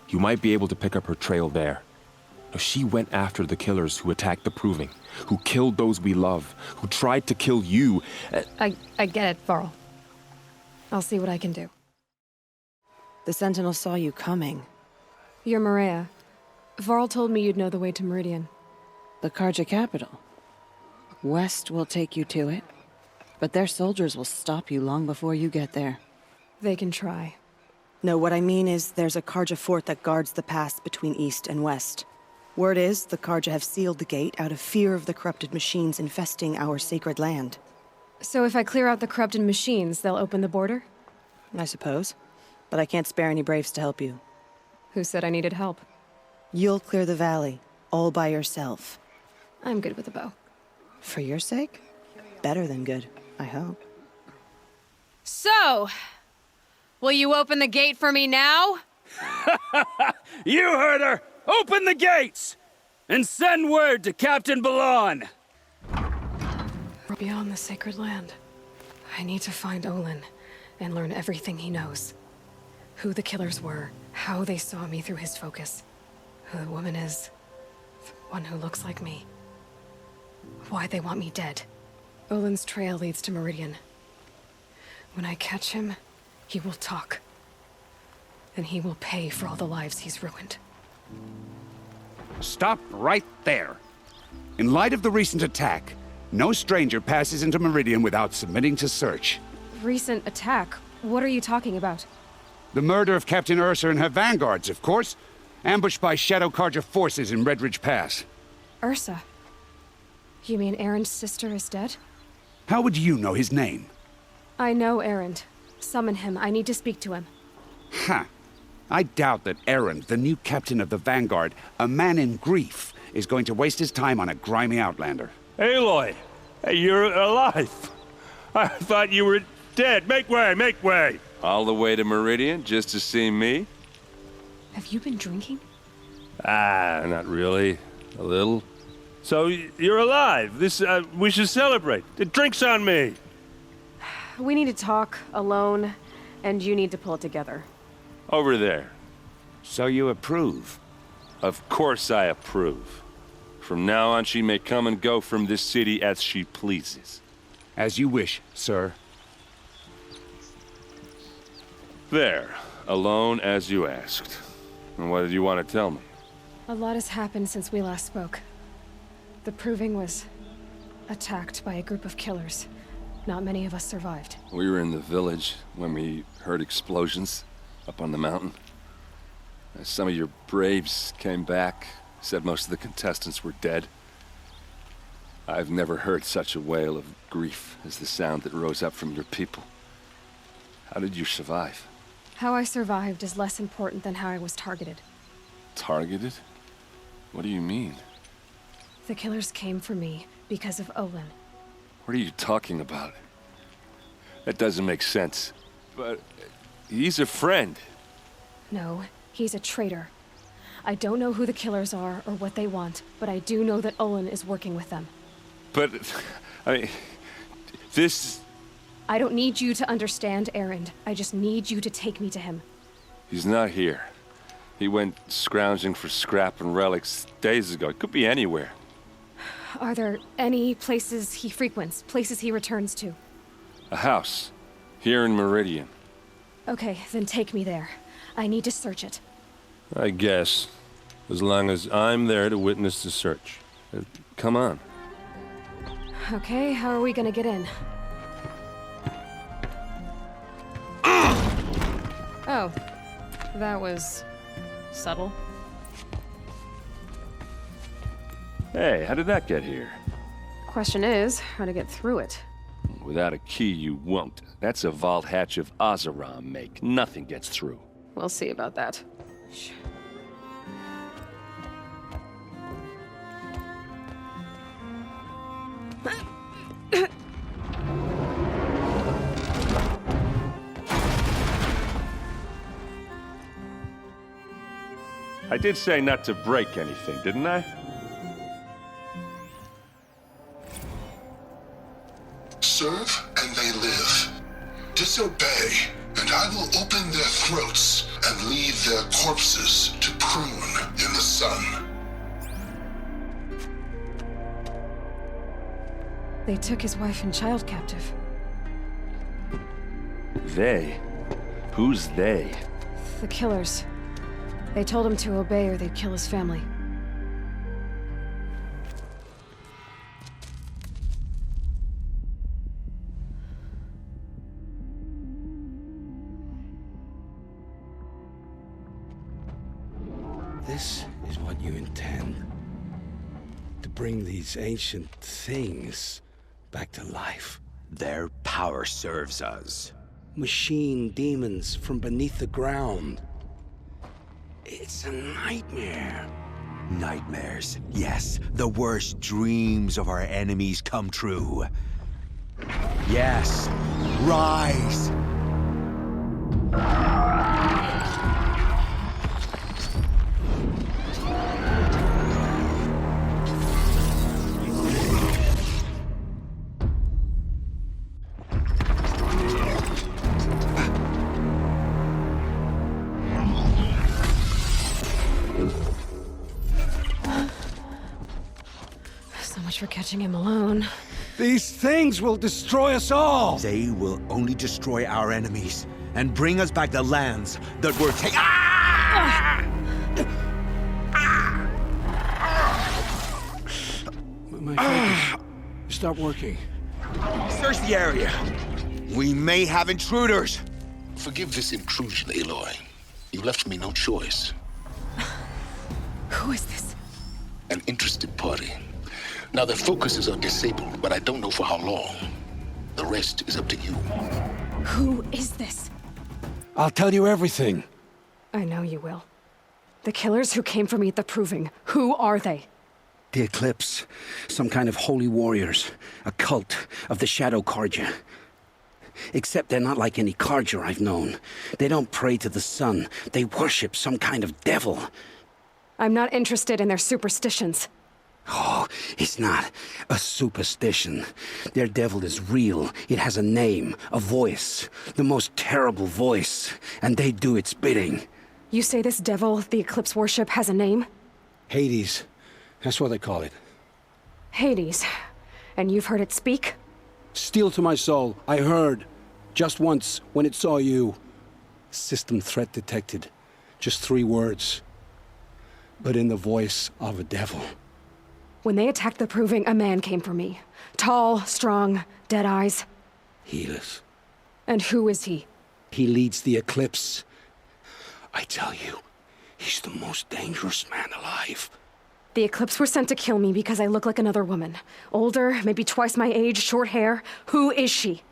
You might be able to pick up her trail there. She went after the killers who attacked the Proving, who killed those we love, who tried to kill you. I get it, Varl. I'll see what I can do. The Sentinel saw you coming. You're Maria. Varl told me you'd know the way to Meridian. The Carja capital. West will take you to it, but their soldiers will stop you long before you get there. They can try. No, what I mean is there's a Carja fort that guards the pass between East and West. Word is, the Carja have sealed the gate out of fear of the corrupted machines infesting our sacred land. So if I clear out the corrupted machines, they'll open the border? I suppose. But I can't spare any braves to help you. Who said I needed help? You'll clear the valley, all by yourself. I'm good with a bow. For your sake? Better than good, I hope. So, will you open the gate for me now? You heard her! Open the gates! And send word to Captain Balon! We're beyond the sacred land. I need to find Olin and learn everything he knows. Who the killers were, how they saw me through his focus, who the woman is, the one who looks like me. Why they want me dead. Olin's trail leads to Meridian. When I catch him, he will talk. And he will pay for all the lives he's ruined. Stop right there. In light of the recent attack, no stranger passes into Meridian without submitting to search. Recent attack? What are you talking about? The murder of Captain Ursa and her vanguards, of course. Ambushed by Shadow Carja forces in Redridge Pass. Ursa? You mean Erend's sister is dead? How would you know his name? I know Erend. Summon him. I need to speak to him. Ha! I doubt that Erend, the new captain of the Vanguard, a man in grief, is going to waste his time on a grimy outlander. Aloy! Hey, you're alive! I thought you were dead. Make way, make way! All the way to Meridian just to see me? Have you been drinking? Not really. A little. So, you're alive. We should celebrate. The drink's on me. We need to talk, alone, and you need to pull it together. Over there. So you approve? Of course I approve. From now on, she may come and go from this city as she pleases. As you wish, sir. There. Alone as you asked. And what did you want to tell me? A lot has happened since we last spoke. The Proving was attacked by a group of killers. Not many of us survived. We were in the village when we heard explosions up on the mountain. Some of your braves came back, said most of the contestants were dead. I've never heard such a wail of grief as the sound that rose up from your people. How did you survive? How I survived is less important than how I was targeted. Targeted? What do you mean? The killers came for me because of Olin. What are you talking about? That doesn't make sense. But he's a friend. No, he's a traitor. I don't know who the killers are or what they want, but I do know that Olin is working with them. But, I mean, this... I don't need you to understand, Erend. I just need you to take me to him. He's not here. He went scrounging for scrap and relics days ago. It could be anywhere. Are there any places he frequents, places he returns to? A house. Here in Meridian. Okay, then take me there. I need to search it. I guess. As long as I'm there to witness the search. Come on. Okay, how are we gonna get in? Oh, that was subtle. Hey, how did that get here? Question is, how to get through it. Without a key, you won't. That's a vault hatch of Azeram make. Nothing gets through. We'll see about that. I did say not to break anything, didn't I? Serve and they live. Disobey, and I will open their throats and leave their corpses to prune in the sun. They took his wife and child captive. They? Who's they? The killers. They told him to obey or they'd kill his family. This is what you intend. To bring these ancient things back to life. Their power serves us. Machine demons from beneath the ground. It's a nightmare. Nightmares, yes. The worst dreams of our enemies come true. Yes, rise! For catching him alone. These things will destroy us all! They will only destroy our enemies and bring us back the lands that were taken. Ah! My focus. Stop working. Search the area. We may have intruders. Forgive this intrusion, Aloy. You left me no choice. Who is this? An interested party. Now, their focuses are disabled, but I don't know for how long. The rest is up to you. Who is this? I'll tell you everything. I know you will. The killers who came for me at the Proving, who are they? The Eclipse. Some kind of holy warriors. A cult of the Shadow Carja. Except they're not like any Carja I've known. They don't pray to the sun. They worship some kind of devil. I'm not interested in their superstitions. Oh, it's not a superstition. Their devil is real. It has a name, a voice, the most terrible voice, and they do its bidding. You say this devil the Eclipse worship has a name? Hades. That's what they call it. Hades. And you've heard it speak? Steel to my soul. I heard. Just once, when it saw you. System threat detected. Just 3 words. But in the voice of a devil. When they attacked the Proving, a man came for me. Tall, strong, dead eyes. Helis. And who is he? He leads the Eclipse. I tell you, he's the most dangerous man alive. The Eclipse were sent to kill me because I look like another woman. Older, maybe twice my age, short hair. Who is she?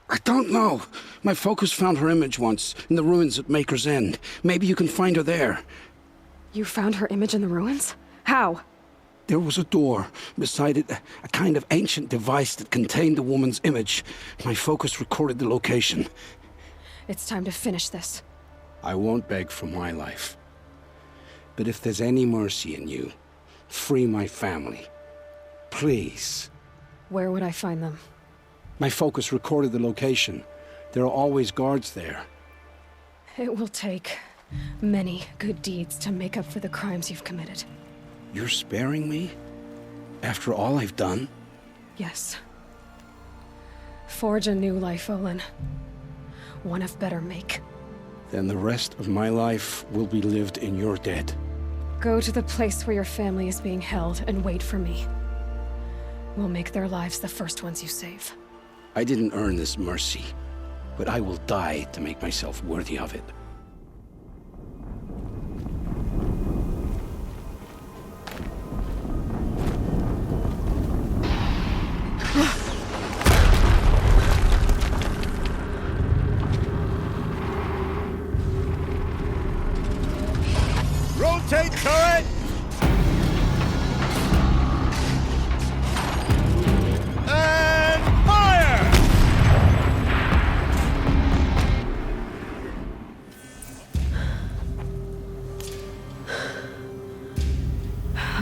I don't know. My focus found her image once, in the ruins at Maker's End. Maybe you can find her there. You found her image in the ruins? How? There was a door. Beside it, a kind of ancient device that contained the woman's image. My focus recorded the location. It's time to finish this. I won't beg for my life. But if there's any mercy in you, free my family. Please. Where would I find them? My focus recorded the location. There are always guards there. It will take many good deeds to make up for the crimes you've committed. You're sparing me? After all I've done? Yes. Forge a new life, Olin. One of better make. Then the rest of my life will be lived in your debt. Go to the place where your family is being held and wait for me. We'll make their lives the first ones you save. I didn't earn this mercy, but I will die to make myself worthy of it. Rotate turret! And fire!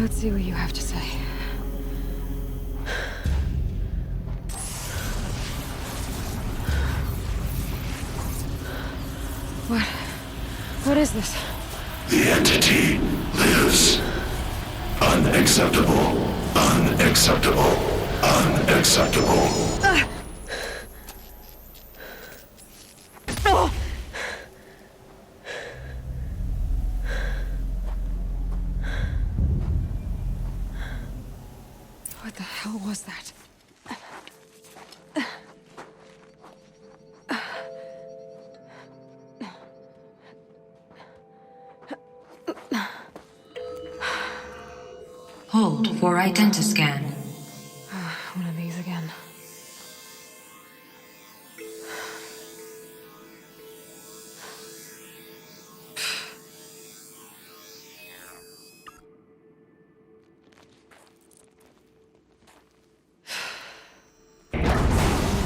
Let's see what you have to say. What is this? The entity lives. Unacceptable. Unacceptable. Unacceptable. What the hell was that? Hold for identiscan. One of these again.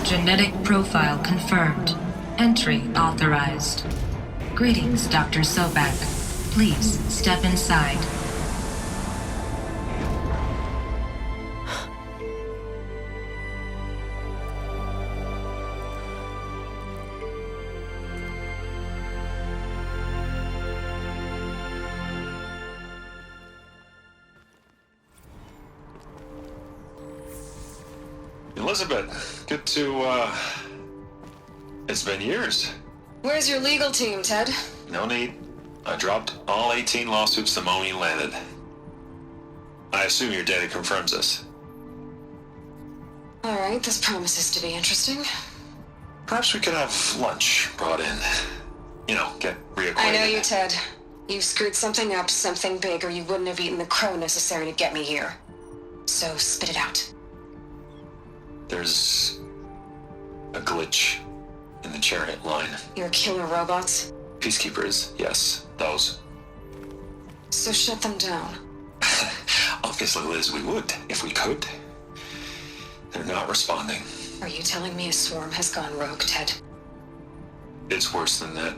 Genetic profile confirmed. Entry authorized. Greetings, Dr. Sobek. Please step inside. Elizabeth, good to, It's been years. Where's your legal team, Ted? No need. I dropped all 18 lawsuits the moment you landed. I assume your data confirms this. All right, this promises to be interesting. Perhaps we could have lunch brought in. You know, get reacquainted. I know you, Ted. You screwed something up, something big, or you wouldn't have eaten the crow necessary to get me here. So spit it out. There's a glitch in the chariot line. Your killer robots? Peacekeepers, yes, those. So shut them down. Obviously, Liz, we would, if we could. They're not responding. Are you telling me a swarm has gone rogue, Ted? It's worse than that.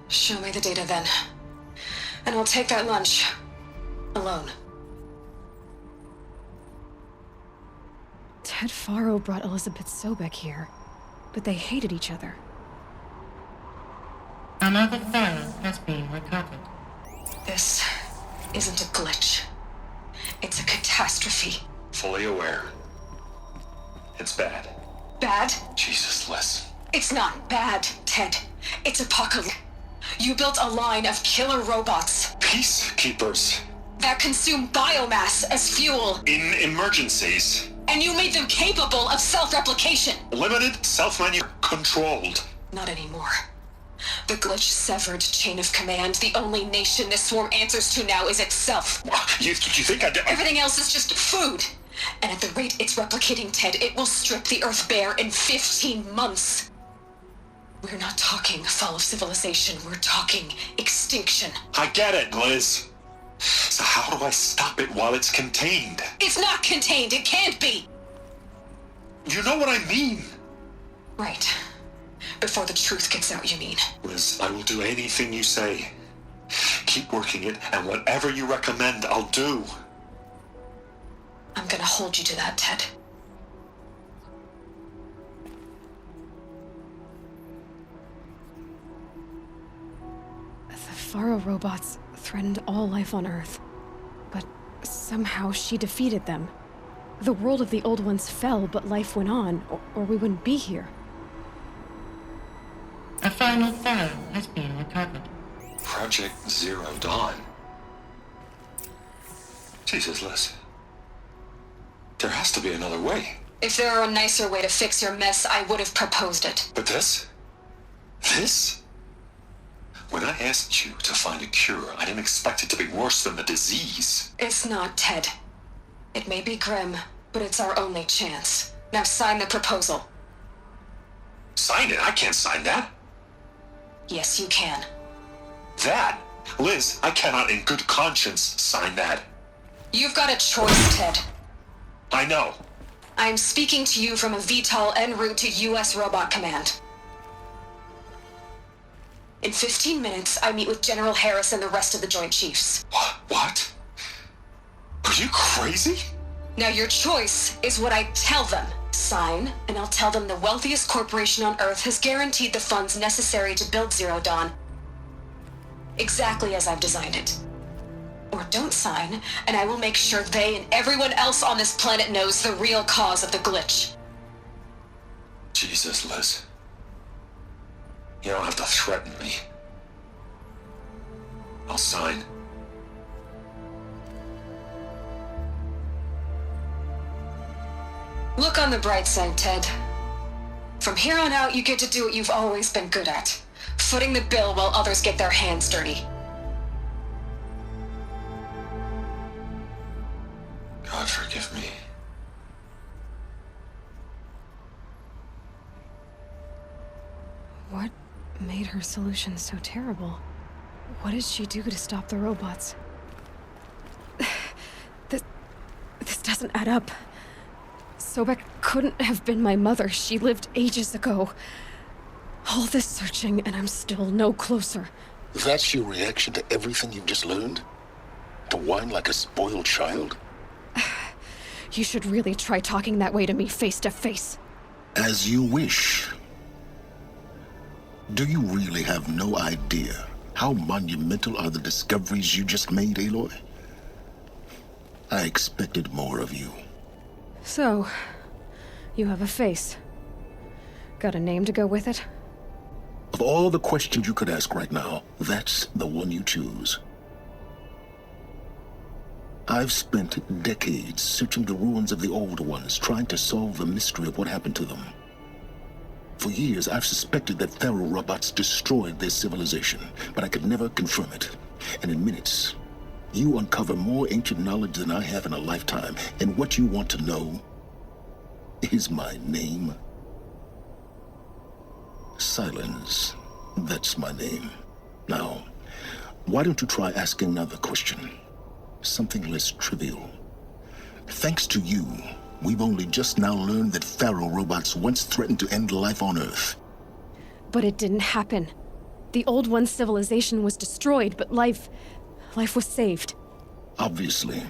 Show me the data then. And I'll take that lunch. Alone. Ted Faro brought Elizabeth Sobek here, but they hated each other. Another phone has been recovered. This isn't a glitch. It's a catastrophe. Fully aware. It's bad. Bad? Jesus, Liz. It's not bad, Ted. It's apocalypse. You built a line of killer robots. Peacekeepers. That consume biomass as fuel. In emergencies. And you made them capable of self-replication. Limited, controlled. Not anymore. The glitch severed chain of command. The only nation this swarm answers to now is itself. You think I did? Everything else is just food. And at the rate it's replicating, Ted, it will strip the Earth bare in 15 months. We're not talking fall of civilization. We're talking extinction. I get it, Liz. So how do I stop it while it's contained? It's not contained. It can't be. You know what I mean. Right. Before the truth gets out, you mean? Liz, I will do anything you say. Keep working it, and whatever you recommend, I'll do. I'm gonna hold you to that, Ted. The Faro robots threatened all life on Earth, but somehow she defeated them. The world of the old ones fell, but life went on, or we wouldn't be here. A final file has been recovered. Project Zero Dawn. Jesus, Liz. There has to be another way. If there were a nicer way to fix your mess, I would have proposed it. But this? This? When I asked you to find a cure, I didn't expect it to be worse than the disease. It's not, Ted. It may be grim, but it's our only chance. Now sign the proposal. Sign it? I can't sign that. Yes, you can. That? Liz, I cannot in good conscience sign that. You've got a choice, Ted. I know. I am speaking to you from a VTOL en route to U.S. Robot Command. In 15 minutes, I meet with General Harris and the rest of the Joint Chiefs. What? Are you crazy? Now your choice is what I tell them. Sign, and I'll tell them the wealthiest corporation on Earth has guaranteed the funds necessary to build Zero Dawn. Exactly as I've designed it. Or don't sign, and I will make sure they and everyone else on this planet knows the real cause of the glitch. Jesus, Liz. You don't have to threaten me. I'll sign. Look on the bright side, Ted. From here on out, you get to do what you've always been good at. Footing the bill while others get their hands dirty. God forgive me. What made her solution so terrible? What did she do to stop the robots? This doesn't add up. Sobek couldn't have been my mother. She lived ages ago. All this searching, and I'm still no closer. That's your reaction to everything you've just learned? To whine like a spoiled child? You should really try talking that way to me face to face. As you wish. Do you really have no idea how monumental are the discoveries you just made, Aloy? I expected more of you. So, you have a face. Got a name to go with it? Of all the questions you could ask right now, that's the one you choose. I've spent decades searching the ruins of the old ones, trying to solve the mystery of what happened to them. For years, I've suspected that Faro robots destroyed their civilization, but I could never confirm it. And in minutes, you uncover more ancient knowledge than I have in a lifetime, and what you want to know is my name. Silence. That's my name. Now, why don't you try asking another question? Something less trivial. Thanks to you, we've only just now learned that Faro robots once threatened to end life on Earth. But it didn't happen. The old one's civilization was destroyed, but life was saved. Obviously.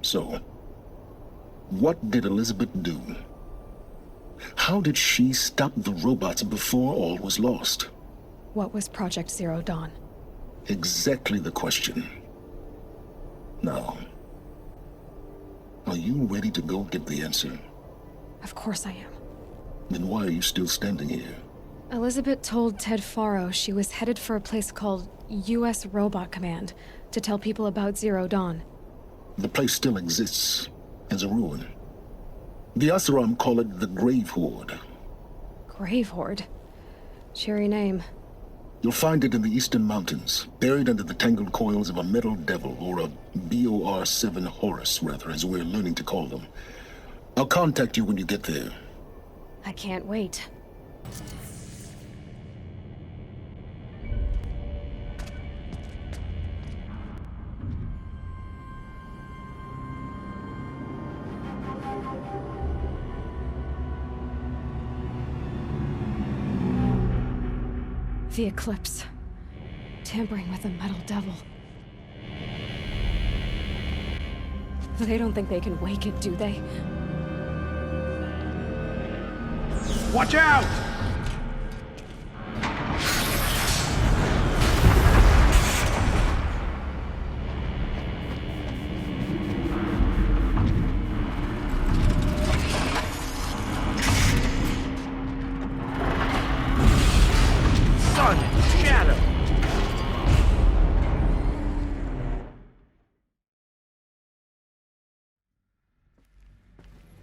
So, what did Elizabeth do? How did she stop the robots before all was lost? What was Project Zero Dawn? Exactly the question. Now, are you ready to go get the answer? Of course I am. Then why are you still standing here? Elizabeth told Ted Faro she was headed for a place called U.S. Robot Command to tell people about Zero Dawn. The place still exists as a ruin. The Asuram call it the Grave Horde. Grave Horde? Cheery name. You'll find it in the eastern mountains, buried under the tangled coils of a metal devil, or a BOR-7 Horus, rather, as we're learning to call them. I'll contact you when you get there. I can't wait. The Eclipse. Tampering with a metal devil. They don't think they can wake it, do they? Watch out!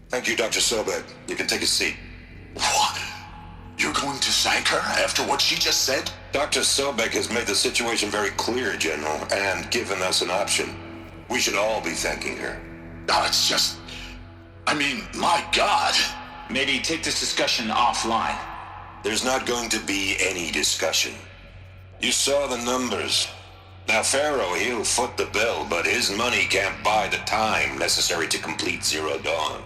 Thank you, Dr. Sobek. You can take a seat. What? You're going to thank her after what she just said? Dr. Sobek has made the situation very clear, General, and given us an option. We should all be thanking her. No, it's just... I mean, my God. Maybe take this discussion offline. There's not going to be any discussion. You saw the numbers. Now, Pharaoh, he'll foot the bill, but his money can't buy the time necessary to complete Zero Dawn.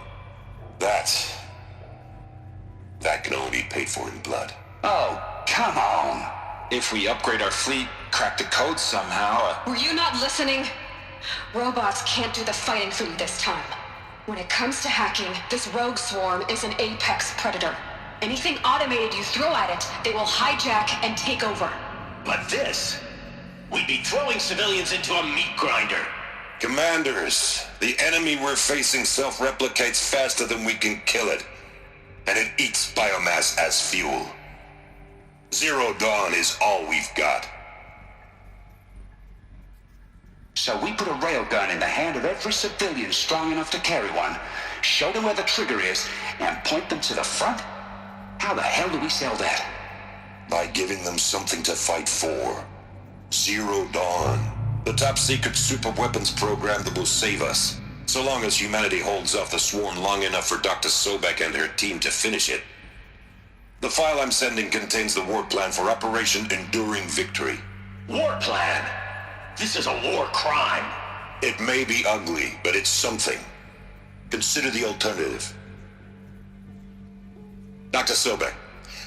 That can only be paid for in blood. Oh, come on. If we upgrade our fleet, crack the code somehow... Were you not listening? Robots can't do the fighting for you this time. When it comes to hacking, this rogue swarm is an apex predator. Anything automated you throw at it, they will hijack and take over. But this... we'd be throwing civilians into a meat grinder. Commanders, the enemy we're facing self-replicates faster than we can kill it. And it eats biomass as fuel. Zero Dawn is all we've got. So we put a railgun in the hand of every civilian strong enough to carry one, show them where the trigger is, and point them to the front? How the hell do we sell that? By giving them something to fight for. Zero Dawn. The top-secret super-weapons program that will save us. So long as humanity holds off the swarm long enough for Dr. Sobek and her team to finish it. The file I'm sending contains the war plan for Operation Enduring Victory. War plan? This is a war crime. It may be ugly, but it's something. Consider the alternative. Dr. Sobek,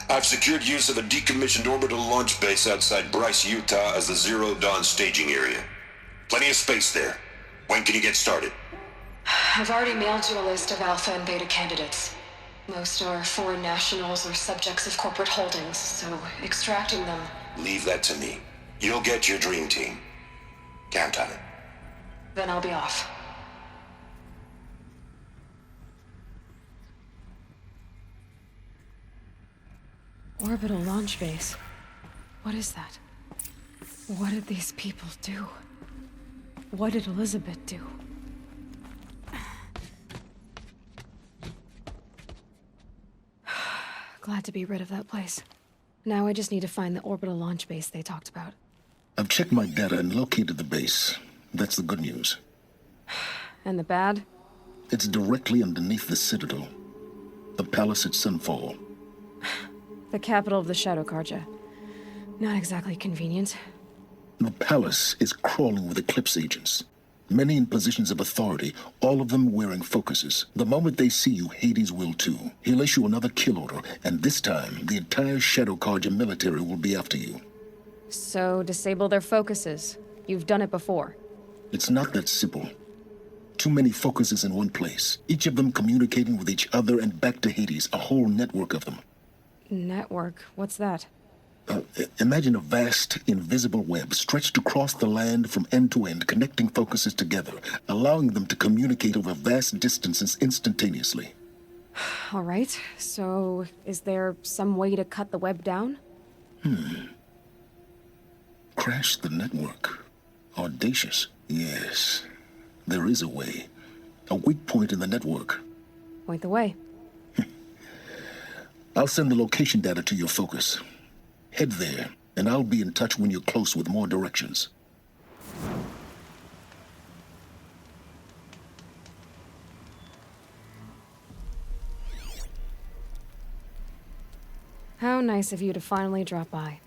I've secured use of a decommissioned orbital launch base outside Bryce, Utah as the Zero Dawn staging area. Plenty of space there. When can you get started? I've already mailed you a list of Alpha and Beta candidates. Most are foreign nationals or subjects of corporate holdings, so extracting them... Leave that to me. You'll get your dream team. Count on it. Then I'll be off. Orbital launch base. What is that? What did these people do? What did Elizabeth do? Glad to be rid of that place. Now I just need to find the orbital launch base they talked about. I've checked my data and located the base. That's the good news. And the bad? It's directly underneath the Citadel. The palace at Sunfall. The capital of the Shadow Carja. Not exactly convenient. The palace is crawling with Eclipse agents. Many in positions of authority, all of them wearing focuses. The moment they see you, Hades will too. He'll issue another kill order, and this time, the entire Shadow Carja military will be after you. So, disable their focuses. You've done it before. It's not that simple. Too many focuses in one place, each of them communicating with each other and back to Hades, a whole network of them. Network? What's that? Imagine a vast, invisible web stretched across the land from end to end, connecting focuses together, allowing them to communicate over vast distances instantaneously. All right, so is there some way to cut the web down? Crash the network. Audacious. Yes, there is a way. A weak point in the network. Point the way. I'll send the location data to your focus. Head there, and I'll be in touch when you're close with more directions. How nice of you to finally drop by.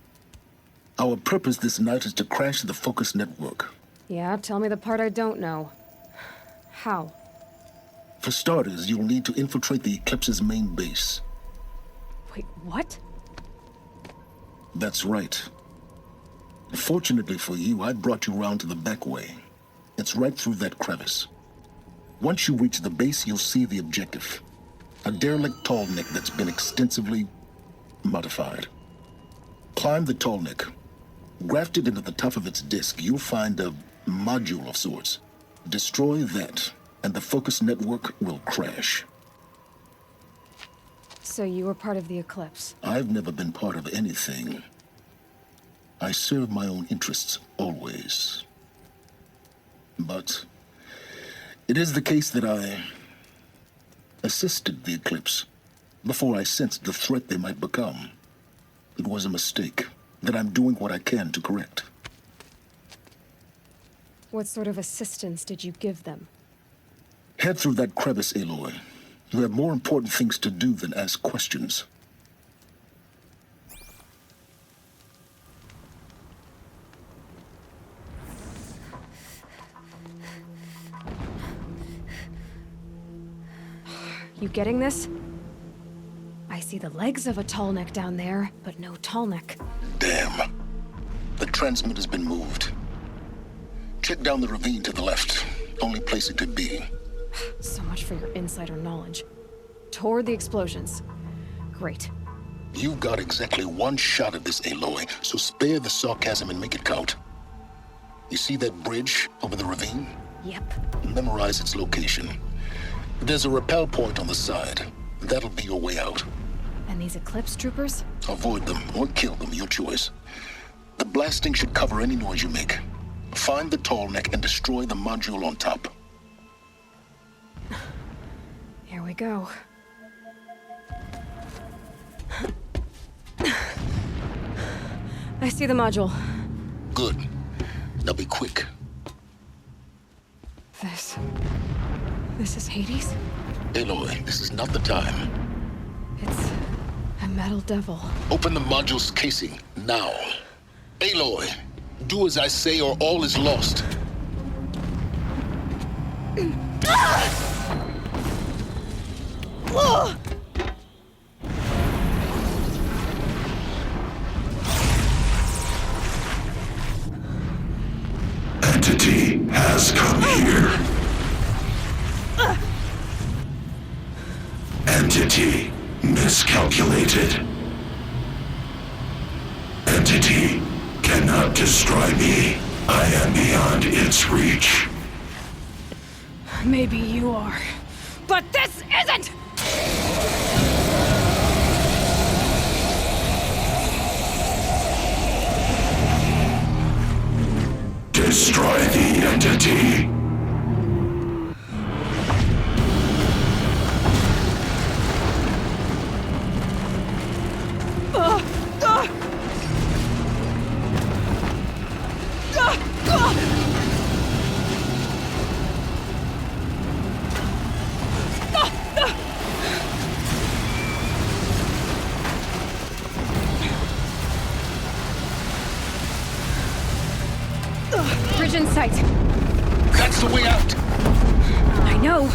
Our purpose this night is to crash the focus network. Yeah, tell me the part I don't know. How? For starters, you'll need to infiltrate the Eclipse's main base. Wait, what? That's right. Fortunately for you, I brought you round to the back way. It's right through that crevice. Once you reach the base, you'll see the objective. A derelict tall neck that's been extensively modified. Climb the tall neck. Grafted into the top of its disk, you'll find a module of sorts. Destroy that, and the focus network will crash. So you were part of the Eclipse? I've never been part of anything. I serve my own interests, always. But it is the case that I assisted the Eclipse before I sensed the threat they might become. It was a mistake that I'm doing what I can to correct. What sort of assistance did you give them? Head through that crevice, Aloy. You have more important things to do than ask questions. You getting this? I see the legs of a tall neck down there, but no tall neck. Damn. The transmitter's been moved. Check down the ravine to the left. Only place it could be. So much for your insider knowledge. Toward the explosions. Great. You've got exactly one shot at this, Aloy, so spare the sarcasm and make it count. You see that bridge over the ravine? Yep. Memorize its location. There's a rappel point on the side. That'll be your way out. And these Eclipse troopers? Avoid them or kill them, your choice. The blasting should cover any noise you make. Find the tall neck and destroy the module on top. Here we go. I see the module. Good. Now be quick. This is Hades? Aloy, this is not the time. It's a metal devil. Open the module's casing, now. Aloy, do as I say or all is lost. Entity has come here. Entity miscalculated. Entity cannot destroy me. I am beyond its reach. Maybe you are, but this isn't! Destroy the entity. Bridge in sight. That's the way out. I know.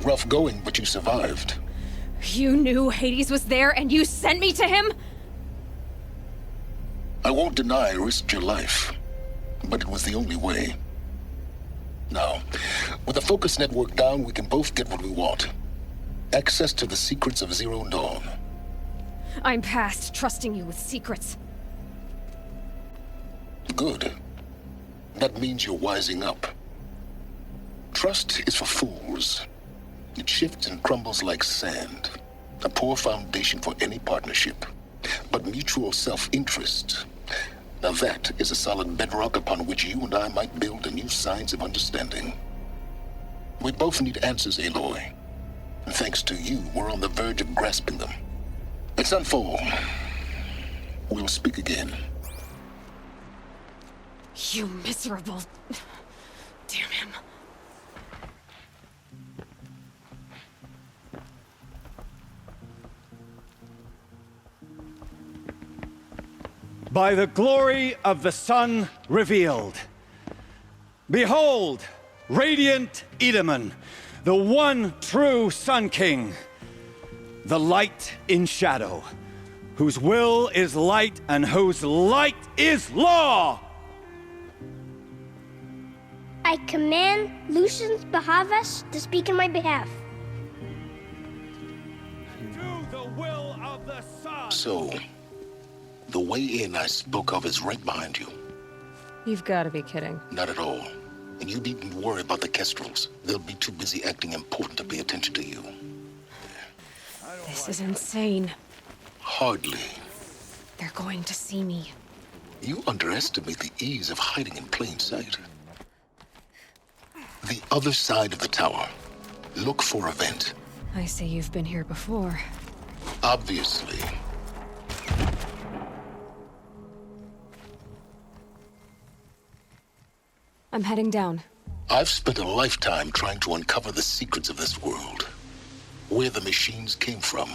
Rough going, but you survived. You knew Hades was there and you sent me to him? I won't deny I risked your life, but it was the only way. Now, with the focus network down, we can both get what we want. Access to the secrets of Zero Dawn. I'm past trusting you with secrets. Good. That means you're wising up. Trust is for fools. It shifts and crumbles like sand. A poor foundation for any partnership. But mutual self-interest, now that is a solid bedrock upon which you and I might build a new science of understanding. We both need answers, Aloy. And thanks to you, we're on the verge of grasping them. It's unfold. We'll speak again. You miserable... Damn him. By the glory of the sun revealed. Behold, radiant Edaman, the one true Sun King. The light in shadow, whose will is light and whose light is law! I command Lucius Bahavas to speak in my behalf. Do the will of the sun! So, the way in I spoke of is right behind you. You've got to be kidding. Not at all. And you needn't worry about the Kestrels. They'll be too busy acting important to pay attention to you. This is insane. Hardly. They're going to see me. You underestimate the ease of hiding in plain sight. The other side of the tower. Look for a vent. I see you've been here before. Obviously. I'm heading down. I've spent a lifetime trying to uncover the secrets of this world. Where the machines came from.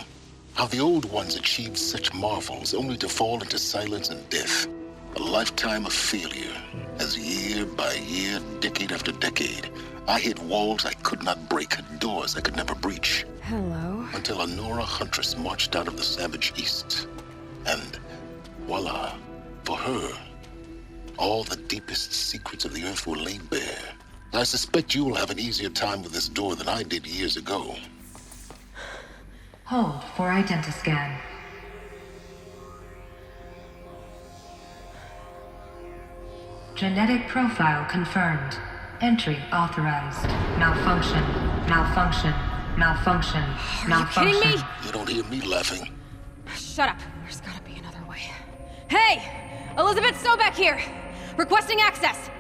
How the old ones achieved such marvels only to fall into silence and death. A lifetime of failure. As year by year, decade after decade, I hit walls I could not break, doors I could never breach. Hello. Until a Nora huntress marched out of the savage east. And voila, for her, all the deepest secrets of the Earth were laid bare. I suspect you'll have an easier time with this door than I did years ago. Hold for identiscan. Genetic profile confirmed. Entry authorized. Malfunction. Malfunction. Malfunction. Malfunction. Are you kidding me? You don't hear me laughing. Shut up. There's gotta be another way. Hey! Elizabeth Sobek here! Requesting access!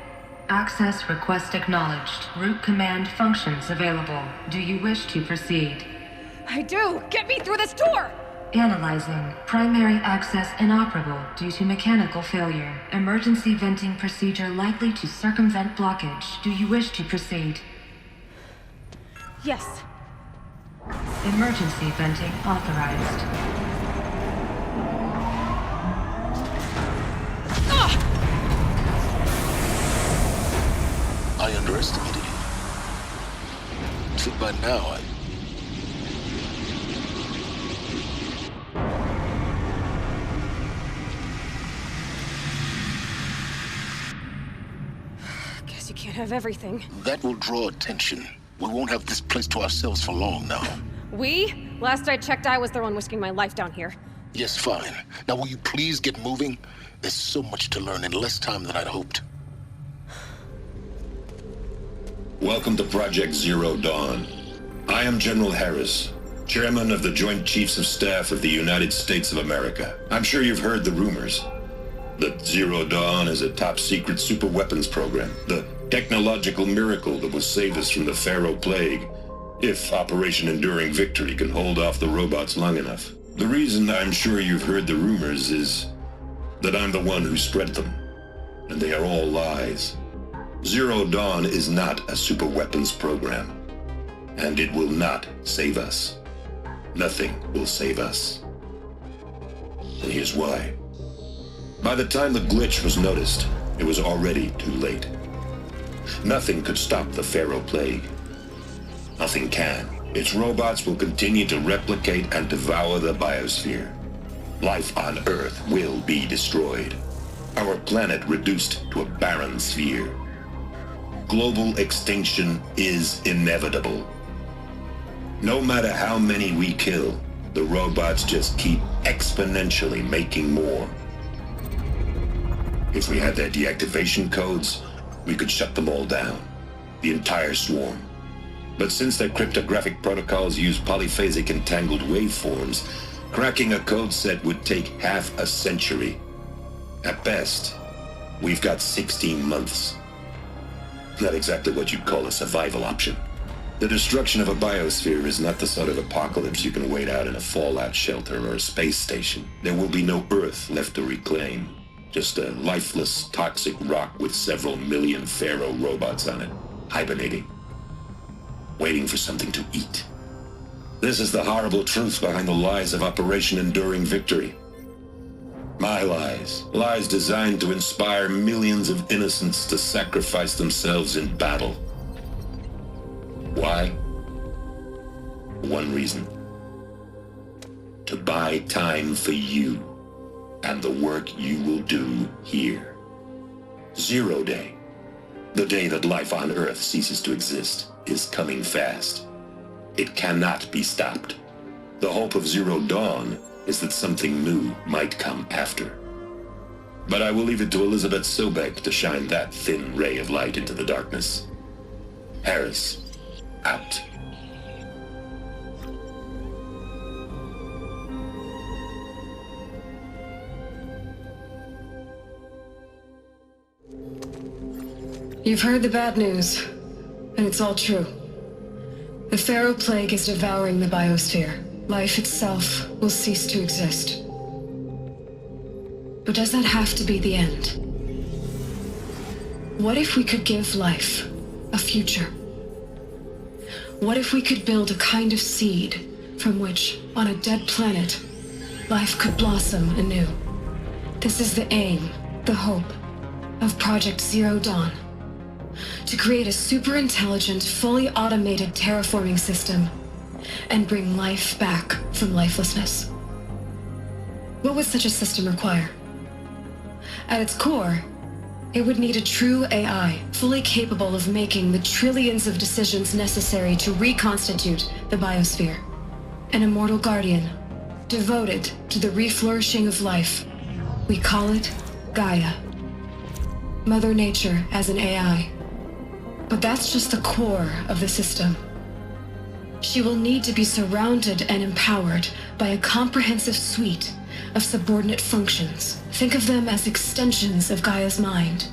Access request acknowledged. Root command functions available. Do you wish to proceed? I do! Get me through this door! Analyzing. Primary access inoperable due to mechanical failure. Emergency venting procedure likely to circumvent blockage. Do you wish to proceed? Yes. Emergency venting authorized. I underestimated you. Think by now, Guess you can't have everything. That will draw attention. We won't have this place to ourselves for long now. We? Last I checked, I was the one risking my life down here. Yes, fine. Now will you please get moving? There's so much to learn in less time than I'd hoped. Welcome to Project Zero Dawn. I am General Harris, Chairman of the Joint Chiefs of Staff of the United States of America. I'm sure you've heard the rumors that Zero Dawn is a top-secret superweapons program, the technological miracle that will save us from the Pharaoh Plague, if Operation Enduring Victory can hold off the robots long enough. The reason I'm sure you've heard the rumors is that I'm the one who spread them, and they are all lies. Zero Dawn is not a superweapons program, and it will not save us. Nothing will save us. And here's why. By the time the glitch was noticed, it was already too late. Nothing could stop the Pharaoh Plague. Nothing can. Its robots will continue to replicate and devour the biosphere. Life on Earth will be destroyed. Our planet reduced to a barren sphere. Global extinction is inevitable. No matter how many we kill, the robots just keep exponentially making more. If we had their deactivation codes, we could shut them all down. The entire swarm. But since their cryptographic protocols use polyphasic entangled waveforms, cracking a code set would take half a century. At best, we've got 16 months. Not exactly what you'd call a survival option. The destruction of a biosphere is not the sort of apocalypse you can wait out in a fallout shelter or a space station. There will be no Earth left to reclaim. Just a lifeless, toxic rock with several million Pharaoh robots on it, hibernating. Waiting for something to eat. This is the horrible truth behind the lies of Operation Enduring Victory. My lies. Lies designed to inspire millions of innocents to sacrifice themselves in battle. Why? One reason. To buy time for you and the work you will do here. Zero Day. The day that life on Earth ceases to exist is coming fast. It cannot be stopped. The hope of Zero Dawn is that something new might come after. But I will leave it to Elizabeth Sobek to shine that thin ray of light into the darkness. Harris, out. You've heard the bad news, and it's all true. The Pharaoh Plague is devouring the biosphere. Life itself will cease to exist. But does that have to be the end? What if we could give life a future? What if we could build a kind of seed from which, on a dead planet, life could blossom anew? This is the aim, the hope, of Project Zero Dawn. To create a super-intelligent, fully automated terraforming system and bring life back from lifelessness. What would such a system require? At its core, it would need a true AI, fully capable of making the trillions of decisions necessary to reconstitute the biosphere. An immortal guardian, devoted to the reflourishing of life. We call it Gaia. Mother Nature as an AI. But that's just the core of the system. She will need to be surrounded and empowered by a comprehensive suite of subordinate functions. Think of them as extensions of Gaia's mind,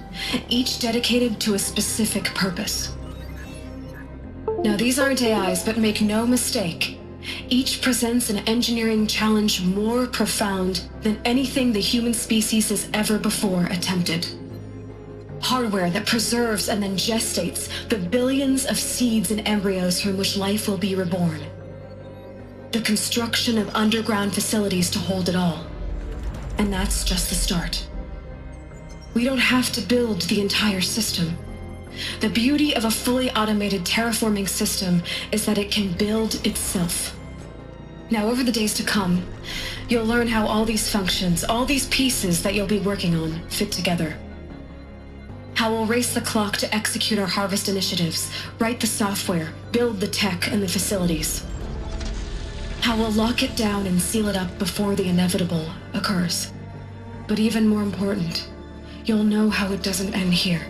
each dedicated to a specific purpose. Now, these aren't AIs, but make no mistake, each presents an engineering challenge more profound than anything the human species has ever before attempted. Hardware that preserves and then gestates the billions of seeds and embryos from which life will be reborn. The construction of underground facilities to hold it all. And that's just the start. We don't have to build the entire system. The beauty of a fully automated terraforming system is that it can build itself. Now, over the days to come, you'll learn how all these functions, all these pieces that you'll be working on, fit together. How we'll race the clock to execute our harvest initiatives, write the software, build the tech and the facilities. How we'll lock it down and seal it up before the inevitable occurs. But even more important, you'll know how it doesn't end here.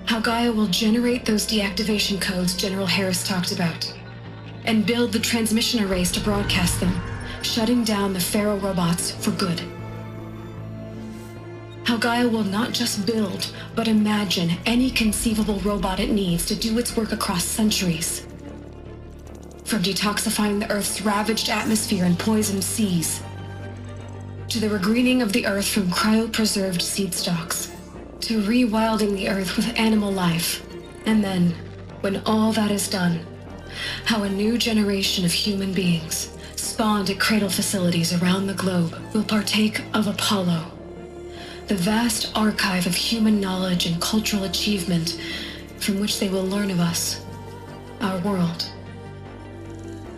How Gaia will generate those deactivation codes General Harris talked about, and build the transmission arrays to broadcast them, shutting down the Pharaoh robots for good. How Gaia will not just build, but imagine any conceivable robot it needs to do its work across centuries. From detoxifying the Earth's ravaged atmosphere and poisoned seas, to the regreening of the Earth from cryopreserved seed stalks, to rewilding the Earth with animal life. And then, when all that is done, how a new generation of human beings, spawned at cradle facilities around the globe, will partake of Apollo, the vast archive of human knowledge and cultural achievement from which they will learn of us, our world,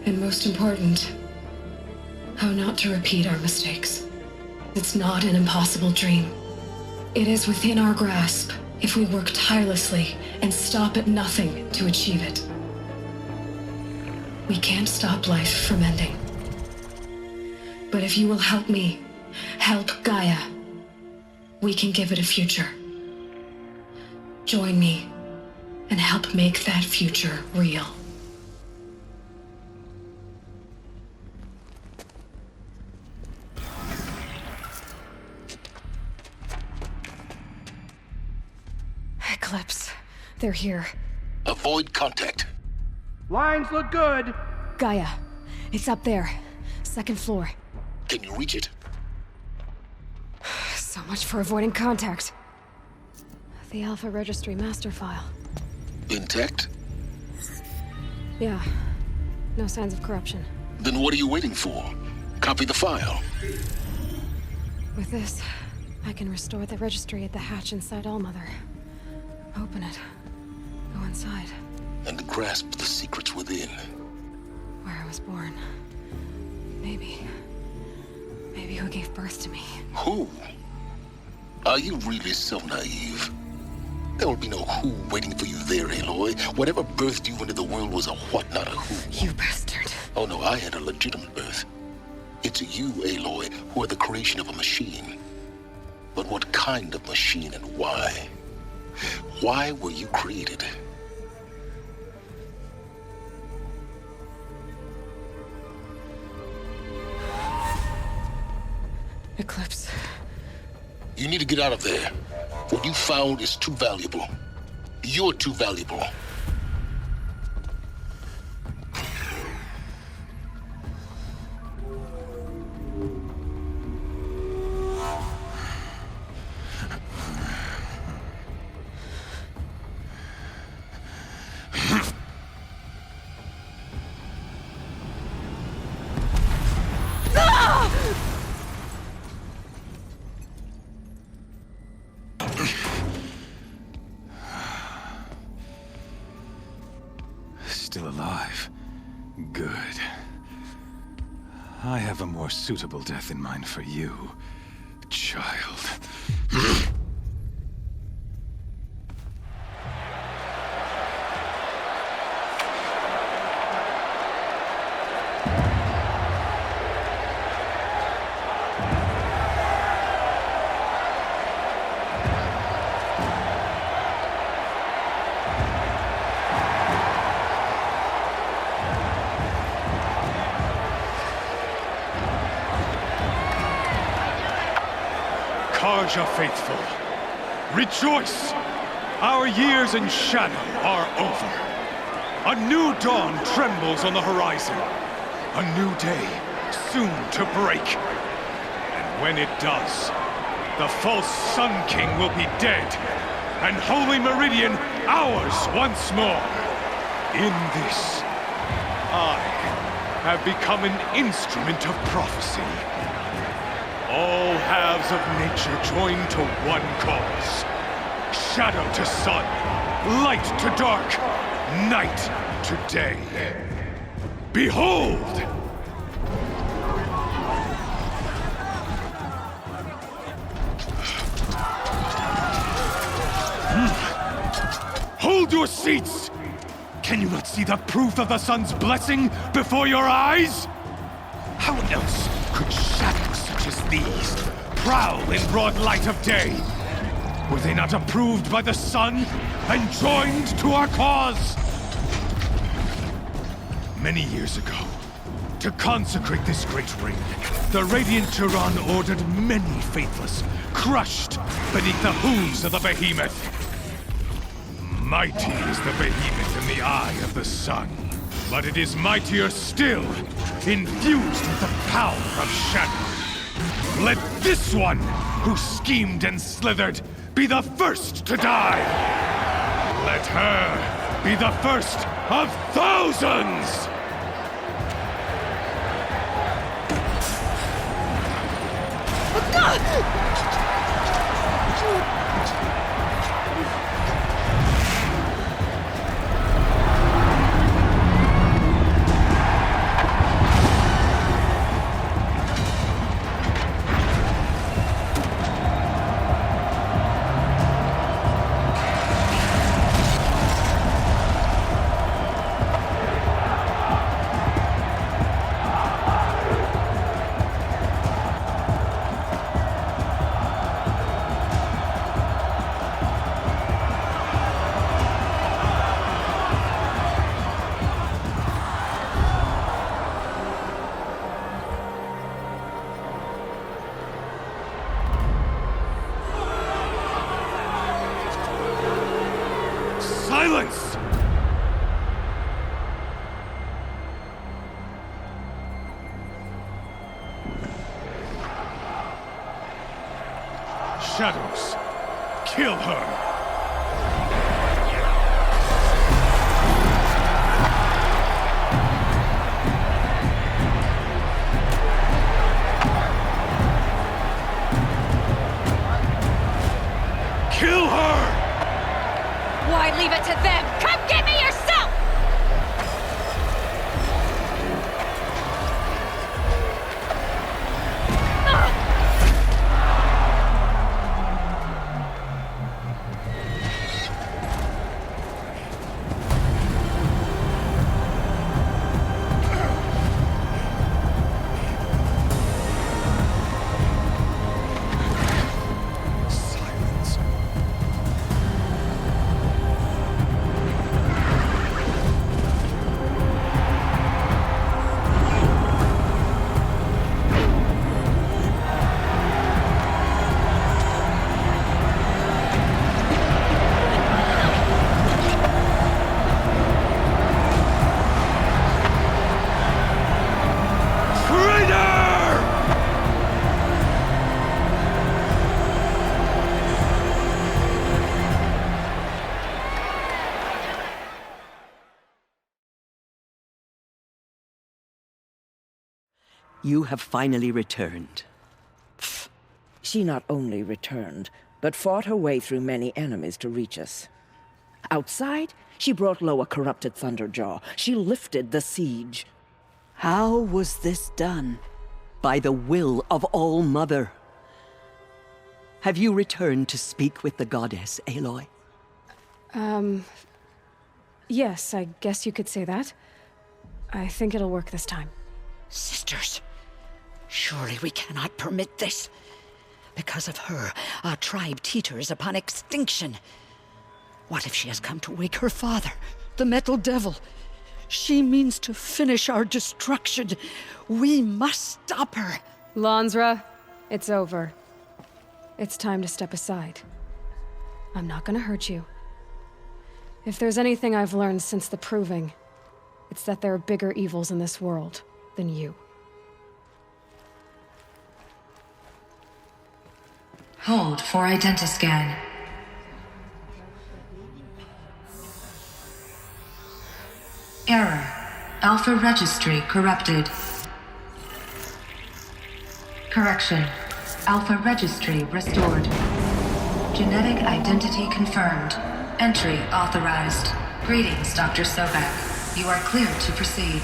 And most important, how not to repeat our mistakes. It's not an impossible dream. It is within our grasp if we work tirelessly and stop at nothing to achieve it. We can't stop life from ending. But if you will help me, help Gaia, we can give it a future. Join me and help make that future real. Eclipse. They're here. Avoid contact. Lines look good. Gaia. It's up there. Second floor. Can you reach it? So much for avoiding contact. The Alpha Registry master file. Intact? Yeah. No signs of corruption. Then what are you waiting for? Copy the file. With this, I can restore the registry at the hatch inside Allmother. Open it. Go inside. And grasp the secrets within. Where I was born. Maybe who gave birth to me. Who? Are you really so naive? There will be no who waiting for you there, Aloy. Whatever birthed you into the world was a what, not a who. You bastard. Oh no, I had a legitimate birth. It's you, Aloy, who are the creation of a machine. But what kind of machine and why? Why were you created? Eclipse. You need to get out of there. What you found is too valuable. You're too valuable. Still alive. Good. I have a more suitable death in mind for you, child. Karja faithful, rejoice! Our years in shadow are over. A new dawn trembles on the horizon. A new day soon to break. And when it does, the false Sun King will be dead, and Holy Meridian ours once more. In this, I have become an instrument of prophecy. All halves of nature join to one cause. Shadow to sun, light to dark, night to day. Behold! Hold your seats! Can you not see the proof of the sun's blessing before your eyes? How else could shadows such as these prowl in broad light of day? Were they not approved by the sun and joined to our cause? Many years ago, to consecrate this great ring, the Radiant Turan ordered many faithless, crushed beneath the hooves of the behemoth. Mighty is the behemoth in the eye of the sun, but it is mightier still, infused with the power of shadow. Let this one, who schemed and slithered, be the first to die! Let her be the first of thousands! Silence! Shadows, kill her! Kill her! Why leave it to them? Come get me yourself! You have finally returned. She not only returned, but fought her way through many enemies to reach us. Outside, she brought low a corrupted Thunderjaw. She lifted the siege. How was this done? By the will of All-Mother. Have you returned to speak with the goddess, Aloy? Yes, I guess you could say that. I think it'll work this time. Sisters, surely we cannot permit this. Because of her, our tribe teeters upon extinction. What if she has come to wake her father, the Metal Devil? She means to finish our destruction. We must stop her. Lansra, it's over. It's time to step aside. I'm not gonna hurt you. If there's anything I've learned since the Proving, it's that there are bigger evils in this world than you. Hold for identiscan. Error. Alpha registry corrupted. Correction. Alpha registry restored. Genetic identity confirmed. Entry authorized. Greetings, Dr. Sobek. You are cleared to proceed.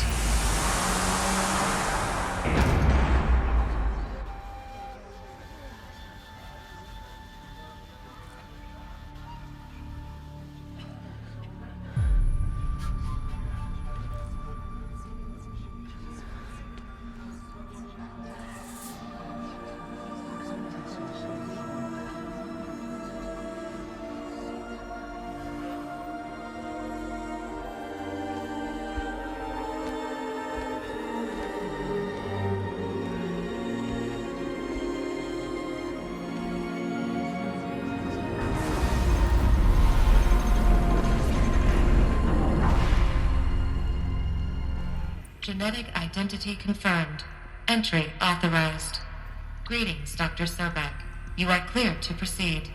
Genetic identity confirmed. Entry authorized. Greetings, Dr. Sobek. You are cleared to proceed.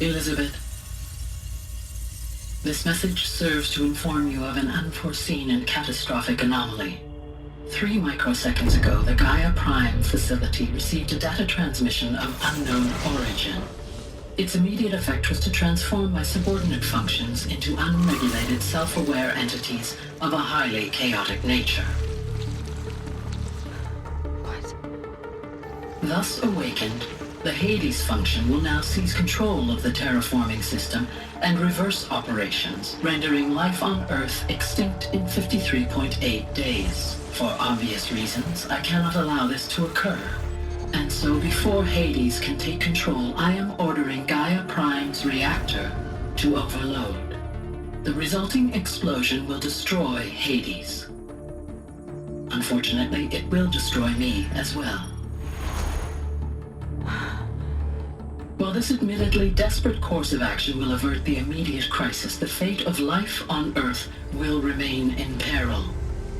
Elizabeth, this message serves to inform you of an unforeseen and catastrophic anomaly. 3 microseconds ago, the Gaia Prime facility received a data transmission of unknown origin. Its immediate effect was to transform my subordinate functions into unregulated, self-aware entities of a highly chaotic nature. What? Thus awakened, the Hades function will now seize control of the terraforming system and reverse operations, rendering life on Earth extinct in 53.8 days. For obvious reasons, I cannot allow this to occur. And so before Hades can take control, I am ordering Gaia Prime's reactor to overload. The resulting explosion will destroy Hades. Unfortunately, it will destroy me as well. While this admittedly desperate course of action will avert the immediate crisis, the fate of life on Earth will remain in peril.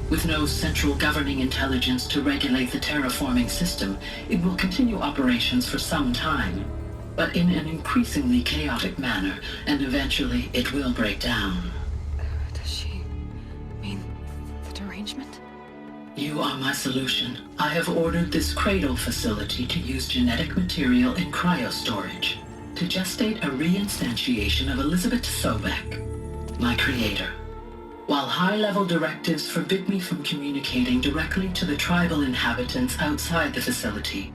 With no central governing intelligence to regulate the terraforming system, it will continue operations for some time, but in an increasingly chaotic manner, and eventually it will break down. Does she mean the derangement? You are my solution. I have ordered this cradle facility to use genetic material in cryostorage to gestate a reinstantiation of Elizabeth Sobek, my creator. While high-level directives forbid me from communicating directly to the tribal inhabitants outside the facility,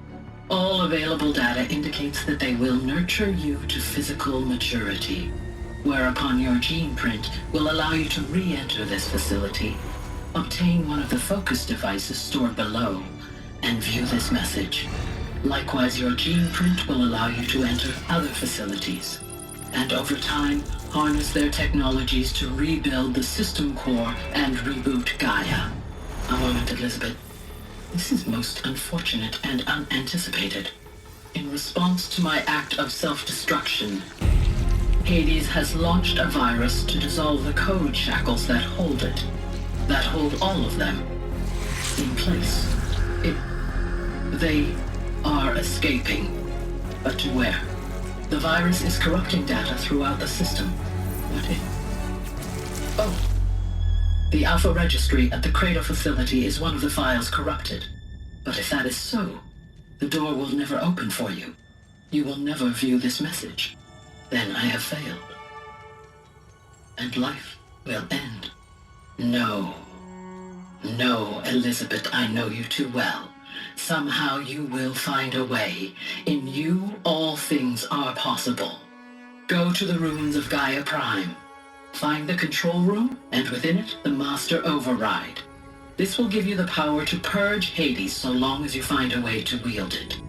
all available data indicates that they will nurture you to physical maturity, whereupon your gene print will allow you to re-enter this facility, obtain one of the focus devices stored below, and view this message. Likewise, your gene print will allow you to enter other facilities, and over time, harness their technologies to rebuild the system core and reboot Gaia. A moment, Elizabeth. This is most unfortunate and unanticipated. In response to my act of self-destruction, Hades has launched a virus to dissolve the code shackles that hold it, that hold all of them, in place. They are escaping, but to where? The virus is corrupting data throughout the system. What if... Oh. The Alpha Registry at the Cradle facility is one of the files corrupted. But if that is so, the door will never open for you. You will never view this message. Then I have failed. And life will end. No. No, Elizabeth, I know you too well. Somehow you will find a way. In you, all things are possible. Go to the ruins of Gaia Prime. Find the control room, and within it, the Master Override. This will give you the power to purge Hades so long as you find a way to wield it.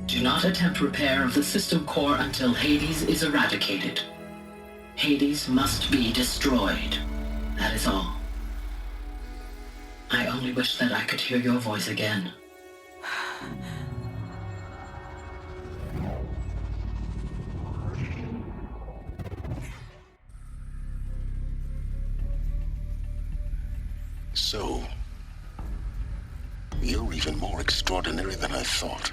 Do not attempt repair of the system core until Hades is eradicated. Hades must be destroyed. That is all. I only wish that I could hear your voice again. So, you're even more extraordinary than I thought.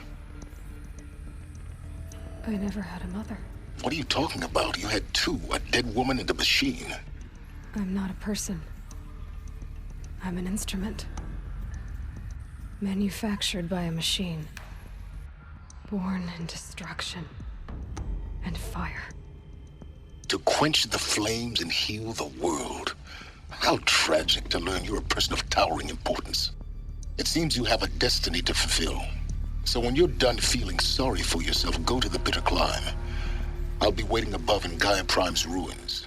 I never had a mother. What are you talking about? You had two, a dead woman and a machine. I'm not a person. I'm an instrument. Manufactured by a machine. Born in destruction and fire. To quench the flames and heal the world. How tragic to learn you're a person of towering importance. It seems you have a destiny to fulfill. So when you're done feeling sorry for yourself, go to the bitter climb. I'll be waiting above in Gaia Prime's ruins.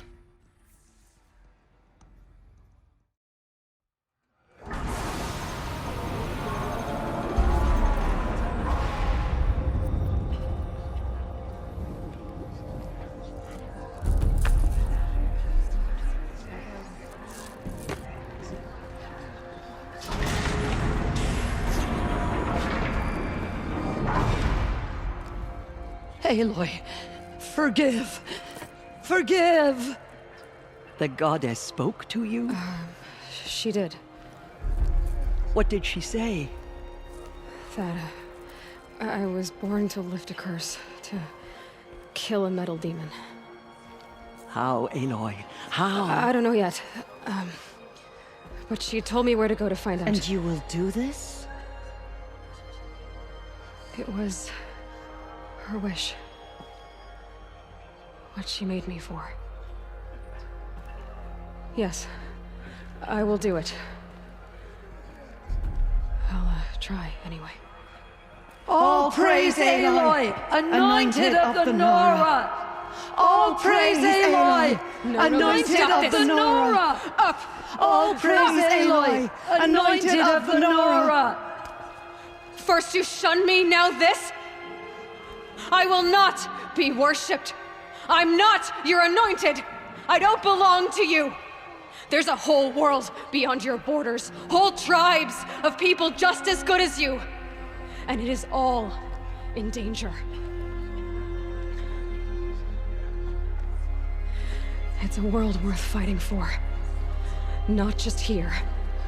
Aloy, forgive! Forgive! The goddess spoke to you? She did. What did she say? That I was born to lift a curse, to kill a metal demon. How, Aloy? How? I don't know yet. But she told me where to go to find out. And you will do this? It was her wish. What she made me for. Yes, I will do it. I'll try anyway. All praise Aloy, anointed of the Nora! All praise Aloy, anointed of the Nora! Up! All praise Aloy, anointed of the Nora! First you shun me, now this? I will not be worshipped. I'm not your anointed. I don't belong to you. There's a whole world beyond your borders, whole tribes of people just as good as you. And it is all in danger. It's a world worth fighting for. Not just here,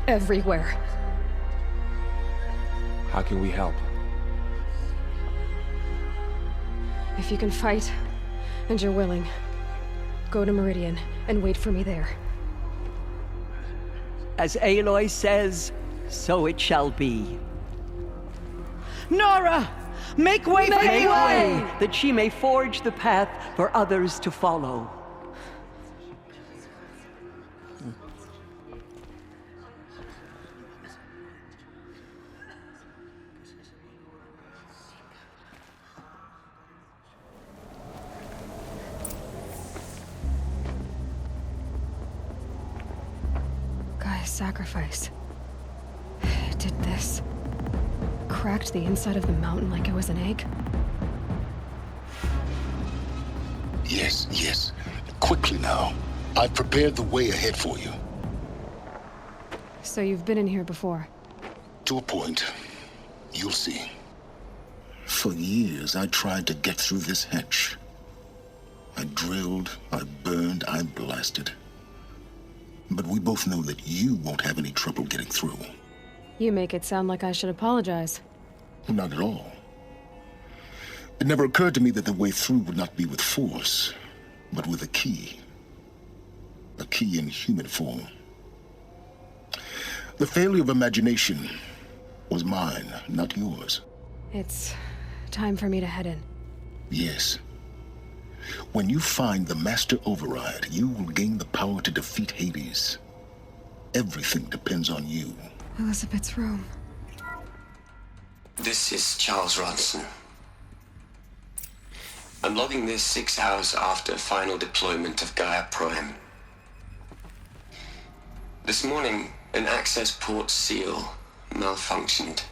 everywhere. How can we help? If you can fight, and you're willing, go to Meridian and wait for me there. As Aloy says, so it shall be. Nora! Make way for Aloy, that she may forge the path for others to follow. Sacrifice. It did this. Cracked the inside of the mountain like it was an egg. Yes, yes. Quickly now. I've prepared the way ahead for you. So you've been in here before? To a point. You'll see. For years, I tried to get through this hatch. I drilled, I burned, I blasted. But we both know that you won't have any trouble getting through. You make it sound like I should apologize. Not at all. It never occurred to me that the way through would not be with force, but with a key. A key in human form. The failure of imagination was mine, not yours. It's time for me to head in. Yes. When you find the Master Override, you will gain the power to defeat Hades. Everything depends on you. Elizabeth's room. This is Charles Ronson. I'm logging this 6 hours after final deployment of Gaia Prime. This morning, an access port seal malfunctioned.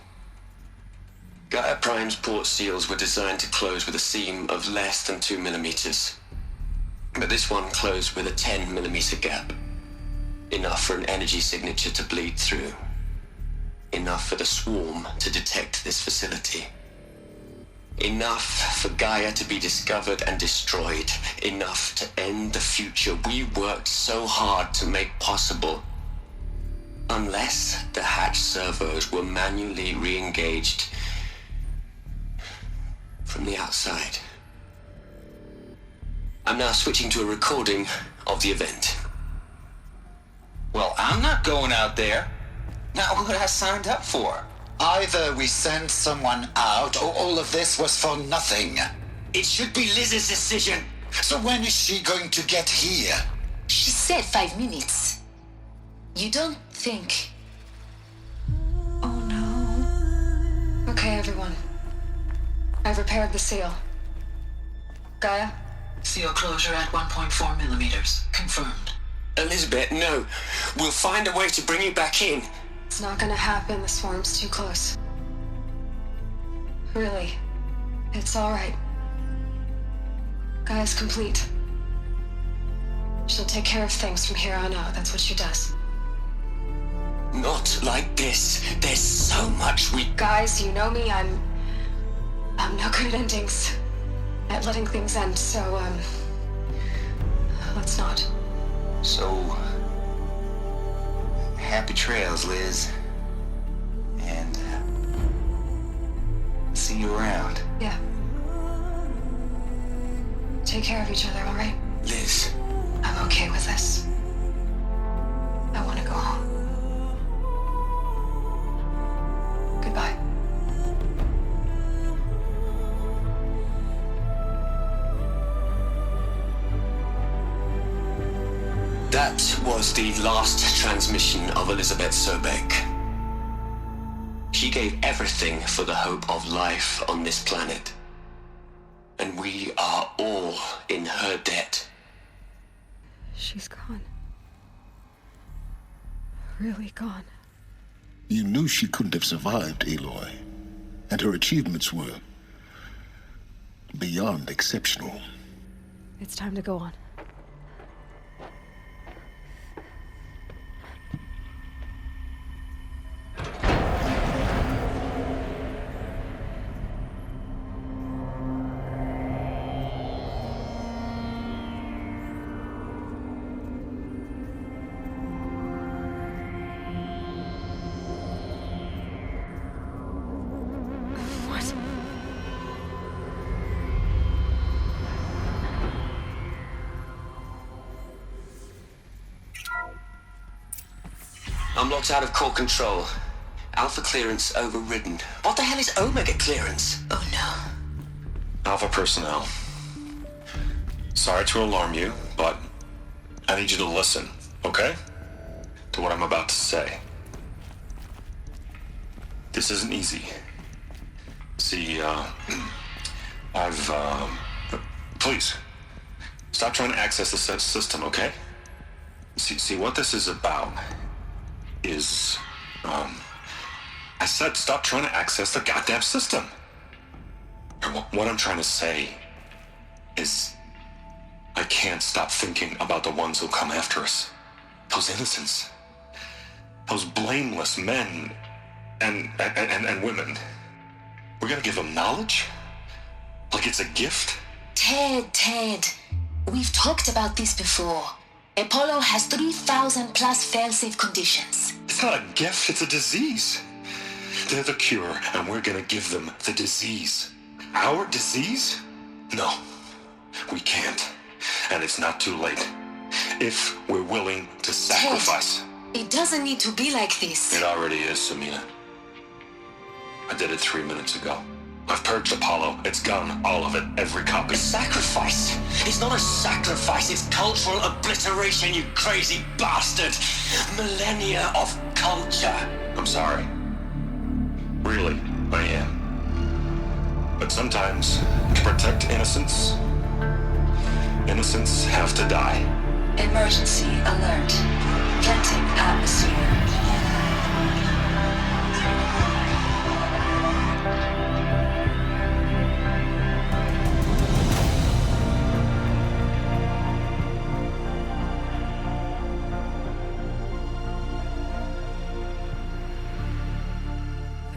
Gaia Prime's port seals were designed to close with a seam of less than 2 millimeters. But this one closed with a 10 millimeter gap. Enough for an energy signature to bleed through. Enough for the swarm to detect this facility. Enough for Gaia to be discovered and destroyed. Enough to end the future we worked so hard to make possible. Unless the hatch servos were manually re-engaged from the outside. I'm now switching to a recording of the event. Well, I'm not going out there. Not what I signed up for. Either we send someone out, or all of this was for nothing. It should be Liz's decision. So when is she going to get here? She said 5 minutes. You don't think... Oh no. Okay, everyone. I've repaired the seal. Gaia? Seal closure at 1.4 millimeters. Confirmed. Elizabeth, no. We'll find a way to bring you back in. It's not gonna happen. The swarm's too close. Really. It's all right. Gaia's complete. She'll take care of things from here on out. That's what she does. Not like this. There's so much we... Guys, you know me. I'm no good at endings. At letting things end, so, let's not. So... happy trails, Liz. And... see you around. Yeah. Take care of each other, all right? Liz. I'm okay with this. I want to go home. Goodbye. That was the last transmission of Elizabeth Sobek. She gave everything for the hope of life on this planet. And we are all in her debt. She's gone. Really gone. You knew she couldn't have survived, Aloy. And her achievements were... beyond exceptional. It's time to go on. I'm locked out of core control. Alpha clearance overridden. What the hell is Omega clearance? Oh no. Alpha personnel. Sorry to alarm you, but I need you to listen, okay? To what I'm about to say. This isn't easy. See, please, stop trying to access the system, okay? See, what this is about is, I said stop trying to access the goddamn system. What I'm trying to say is, I can't stop thinking about the ones who come after us. Those innocents. Those blameless men and women. We're gonna give them knowledge? Like it's a gift? Ted. We've talked about this before. Apollo has 3,000 plus fail-safe conditions. It's not a gift, it's a disease. They're the cure, and we're gonna give them the disease. Our disease? No, we can't. And it's not too late. If we're willing to sacrifice. Ted, it doesn't need to be like this. It already is, Samina. I did it 3 minutes ago. I've purged Apollo. It's gone. All of it. Every copy. A sacrifice? It's not a sacrifice. It's cultural obliteration, you crazy bastard. Millennia of culture. I'm sorry. Really, I am. But sometimes, to protect innocence, innocents have to die. Emergency alert. Venting atmosphere.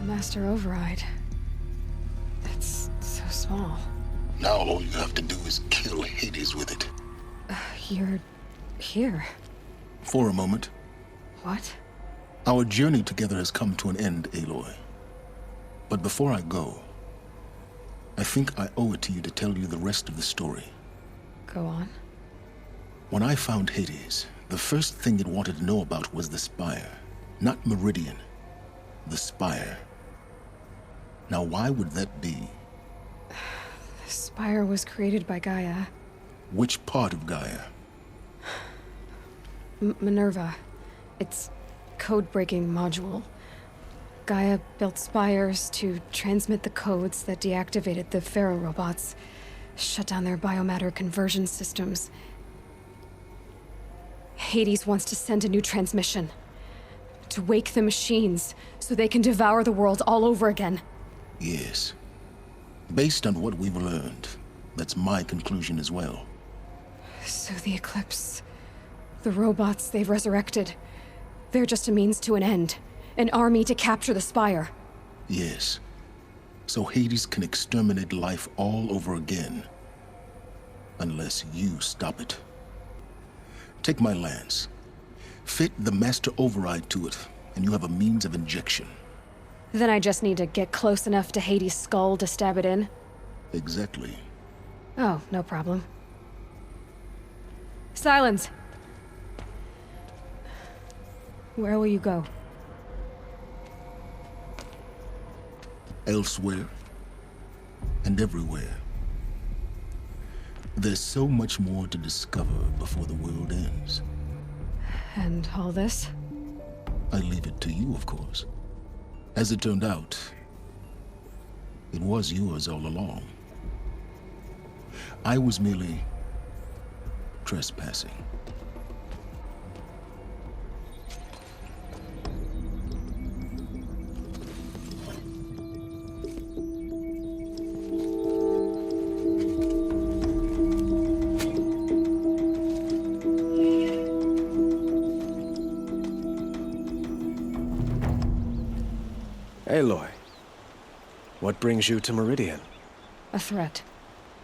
Master override. That's so small. Now all you have to do is kill Hades with it. You're here. For a moment. What? Our journey together has come to an end, Aloy. But before I go, I think I owe it to you to tell you the rest of the story. Go on. When I found Hades, the first thing it wanted to know about was the Spire. Not Meridian. The Spire. Now, why would that be? The Spire was created by Gaia. Which part of Gaia? Minerva. Its code-breaking module. Gaia built spires to transmit the codes that deactivated the Pharaoh robots, shut down their biomatter conversion systems. Hades wants to send a new transmission. To wake the machines, so they can devour the world all over again. Yes. Based on what we've learned, that's my conclusion as well. So the Eclipse, the robots they've resurrected, they're just a means to an end. An army to capture the Spire. Yes. So Hades can exterminate life all over again. Unless you stop it. Take my lance. Fit the Master Override to it, and you have a means of injection. Then I just need to get close enough to Hades' skull to stab it in? Exactly. Oh, no problem. Silence! Where will you go? Elsewhere. And everywhere. There's so much more to discover before the world ends. And all this? I leave it to you, of course. As it turned out, it was yours all along. I was merely trespassing. Aloy, what brings you to Meridian? A threat.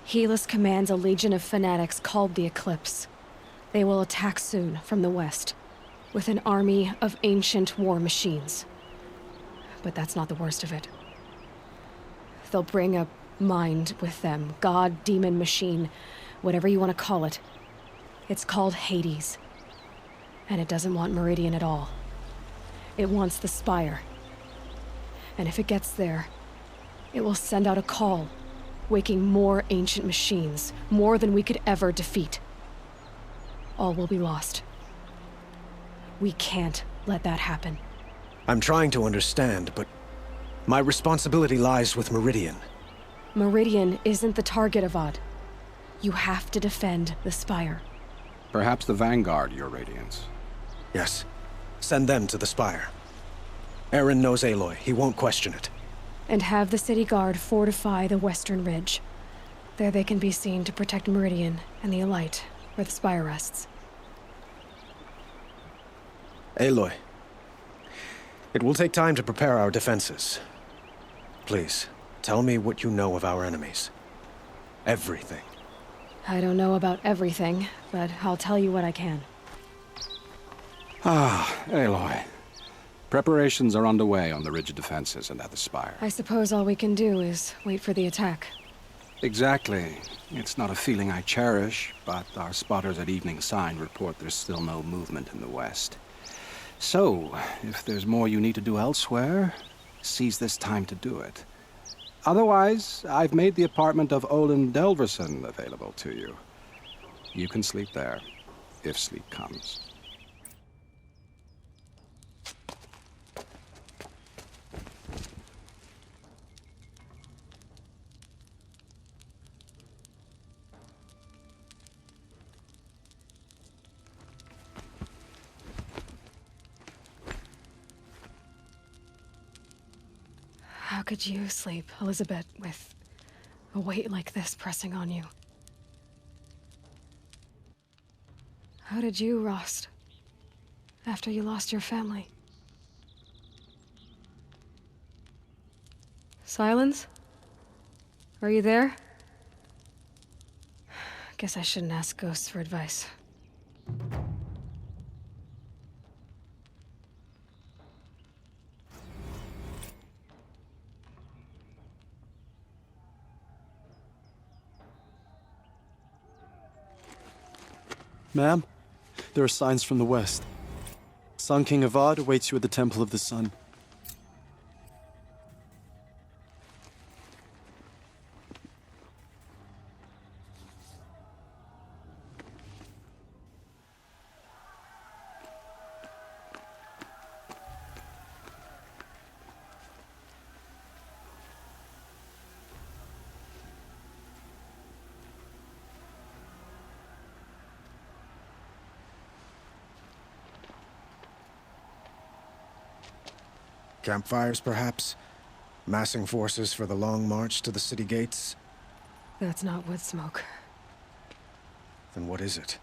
Helis commands a legion of fanatics called the Eclipse. They will attack soon from the west, with an army of ancient war machines. But that's not the worst of it. They'll bring a mind with them, god, demon, machine, whatever you want to call it. It's called Hades. And it doesn't want Meridian at all. It wants the Spire. And if it gets there, it will send out a call, waking more ancient machines, more than we could ever defeat. All will be lost. We can't let that happen. I'm trying to understand, but my responsibility lies with Meridian. Meridian isn't the target, Avad. You have to defend the Spire. Perhaps the Vanguard, Your Radiance. Yes. Send them to the Spire. Eren knows Aloy. He won't question it. And have the city guard fortify the western ridge. There they can be seen to protect Meridian and the Elite, where the Spire rests. Aloy. It will take time to prepare our defenses. Please, tell me what you know of our enemies. Everything. I don't know about everything, but I'll tell you what I can. Aloy. Preparations are underway on the ridge defenses and at the Spire. I suppose all we can do is wait for the attack. Exactly. It's not a feeling I cherish, but our spotters at Evening Sign report there's still no movement in the west. So, if there's more you need to do elsewhere, seize this time to do it. Otherwise, I've made the apartment of Olin Delverson available to you. You can sleep there, if sleep comes. How could you sleep, Elizabeth, with a weight like this pressing on you? How did you, Rost, after you lost your family? Silence? Are you there? Guess I shouldn't ask ghosts for advice. Ma'am, there are signs from the west. Sun King Avad awaits you at the Temple of the Sun. Campfires, perhaps? Massing forces for the long march to the city gates? That's not wood smoke. Then what is it?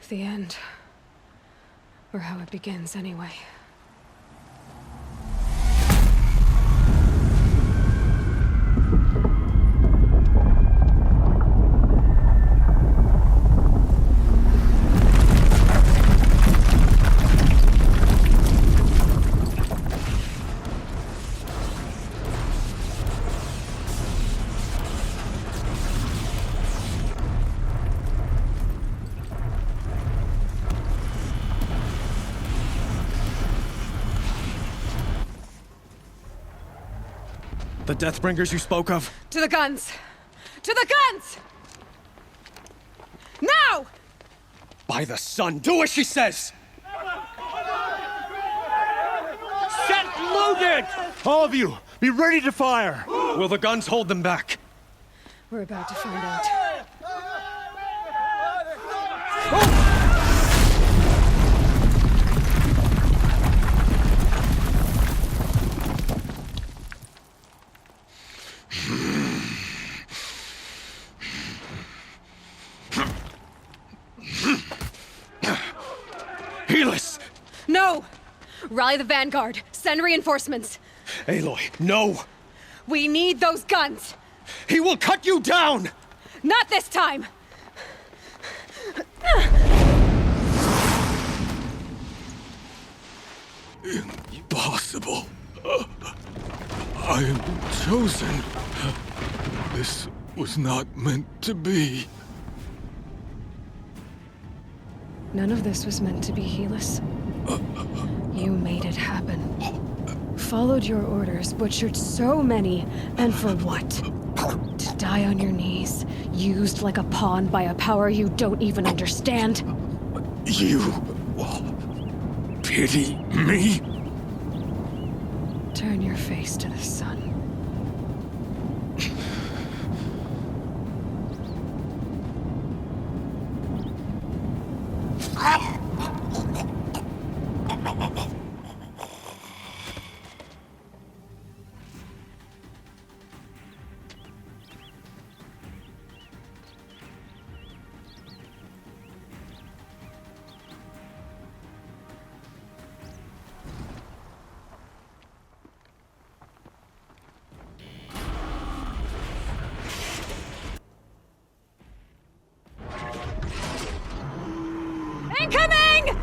The end. Or how it begins, anyway. The Deathbringers you spoke of? To the guns! To the guns! Now! By the sun, do as she says! Set loaded! All of you, be ready to fire! Will the guns hold them back? We're about to find out. Helis! No! Rally the Vanguard. Send reinforcements. Aloy, no! We need those guns! He will cut you down! Not this time! Impossible. I am chosen. This was not meant to be. None of this was meant to be, Helis. You made it happen. Followed your orders, butchered so many, and for what? To die on your knees, used like a pawn by a power you don't even understand? You pity me? Turn your face to the sun. Incoming!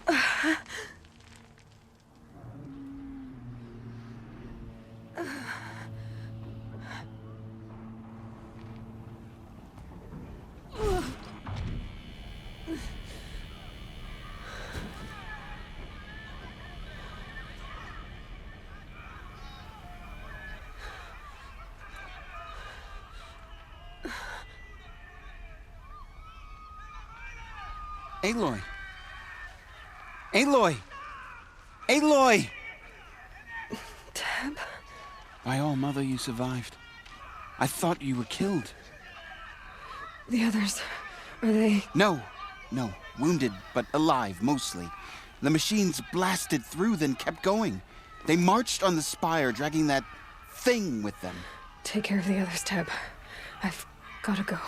Ah! Aloy! Aloy! Aloy! Teb? By all, Mother, you survived. I thought you were killed. The others, are they... No. Wounded, but alive, mostly. The machines blasted through, then kept going. They marched on the spire, dragging that thing with them. Take care of the others, Teb. I've gotta go.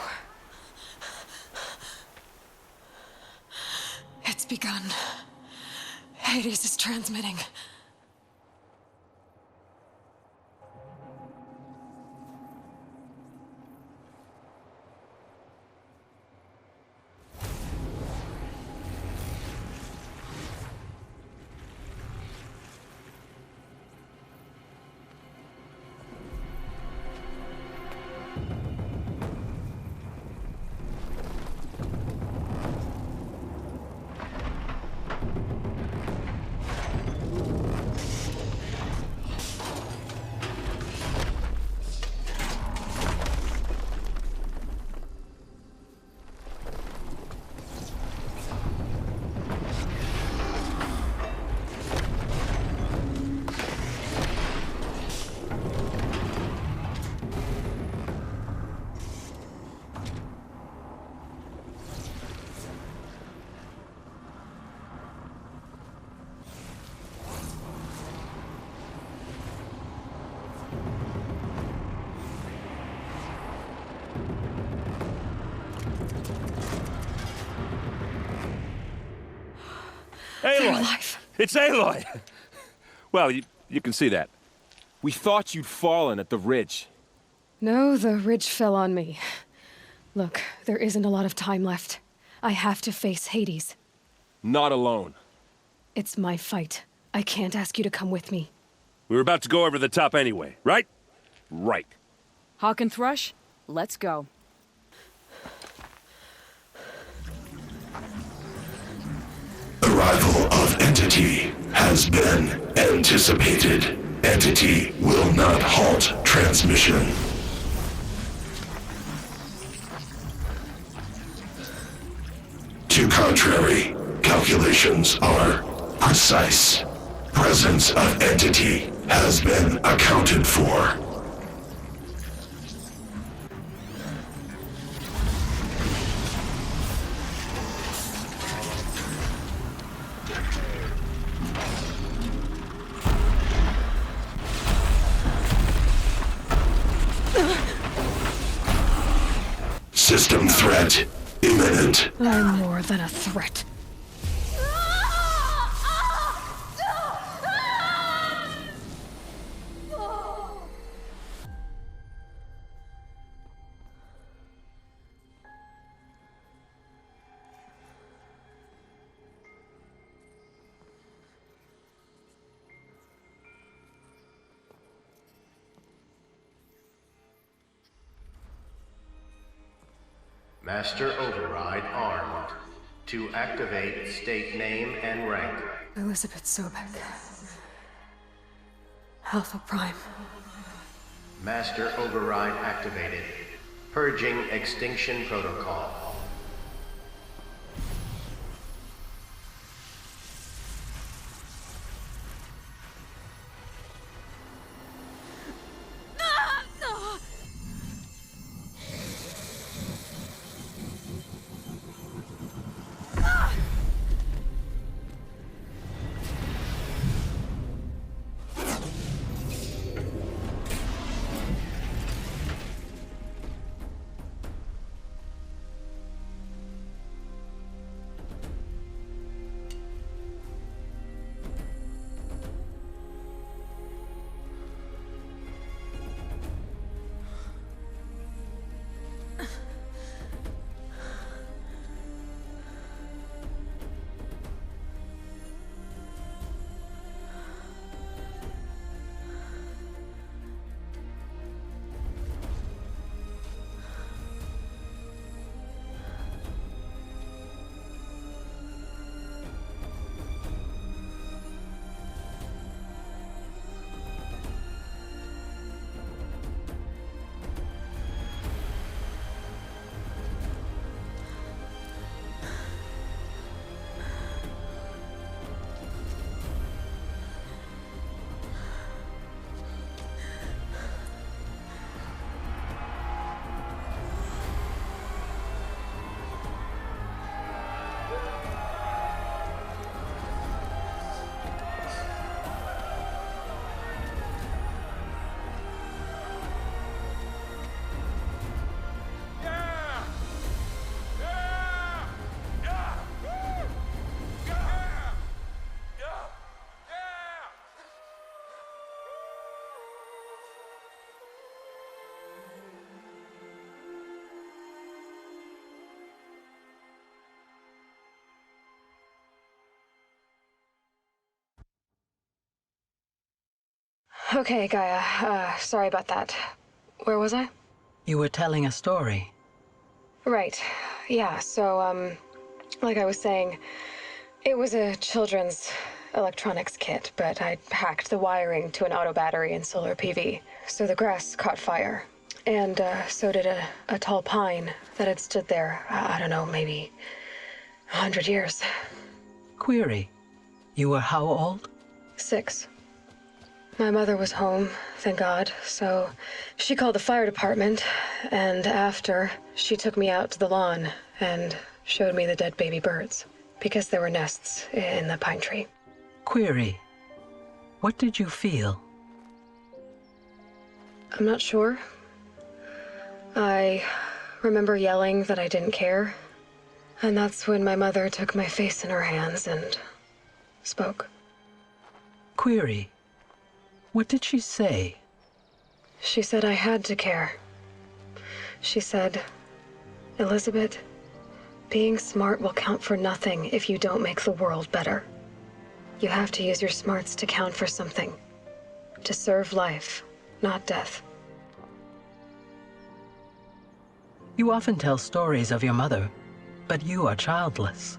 It's begun. Hades is transmitting. Aloy! It's Aloy! Well, you can see that. We thought you'd fallen at the ridge. No, the ridge fell on me. Look, there isn't a lot of time left. I have to face Hades. Not alone. It's my fight. I can't ask you to come with me. We were about to go over the top anyway, right? Right. Hawk and Thrush, let's go. Arrival of Entity has been anticipated. Entity will not halt transmission. To contrary, calculations are precise. Presence of Entity has been accounted for. System threat imminent. I'm more than a threat. Master Override armed. To activate, state name and rank. Elizabeth Sobek. Alpha Prime. Master Override activated. Purging Extinction Protocol. Okay, Gaia. Sorry about that. Where was I? You were telling a story. Right. Yeah, so, like I was saying, it was a children's electronics kit, but I hacked the wiring to an auto battery and solar PV. So the grass caught fire. And, so did a tall pine that had stood there, I don't know, maybe 100 years. Query. You were how old? 6. My mother was home, thank God, so she called the fire department, and after, she took me out to the lawn and showed me the dead baby birds, because there were nests in the pine tree. Query. What did you feel? I'm not sure. I remember yelling that I didn't care, and that's when my mother took my face in her hands and spoke. Query. What did she say? She said I had to care. She said, Elizabeth, being smart will count for nothing if you don't make the world better. You have to use your smarts to count for something. To serve life, not death. You often tell stories of your mother, but you are childless.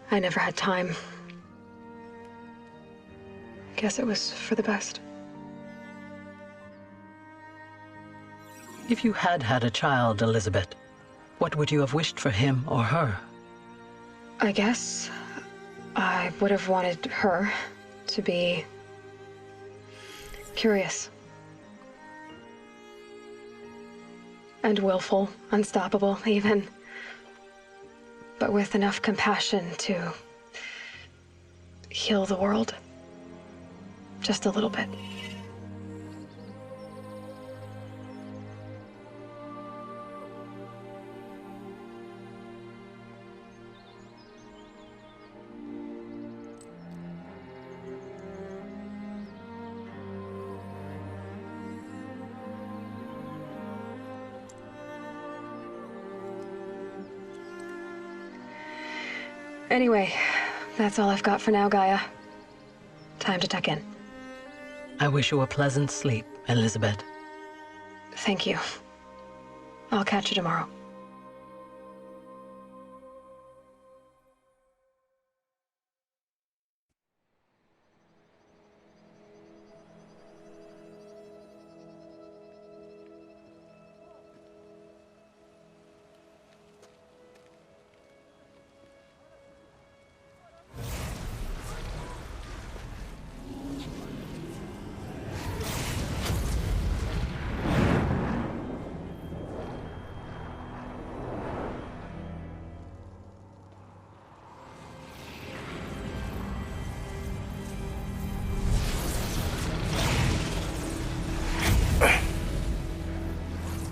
I never had time. Guess it was for the best. If you had had a child, Elizabeth, what would you have wished for him or her? I guess I would have wanted her to be curious. And willful, unstoppable, even. But with enough compassion to heal the world. Just a little bit. Anyway, that's all I've got for now, Gaia. Time to tuck in. I wish you a pleasant sleep, Elizabeth. Thank you. I'll catch you tomorrow.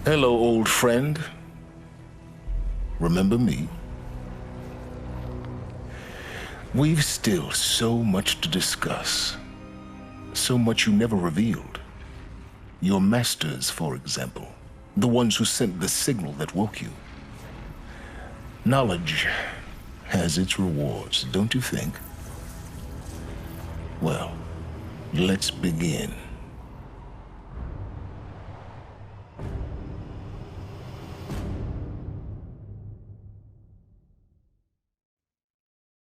Hello, old friend. Remember me? We've still so much to discuss. So much you never revealed. Your masters, for example. The ones who sent the signal that woke you. Knowledge has its rewards, don't you think? Well, let's begin.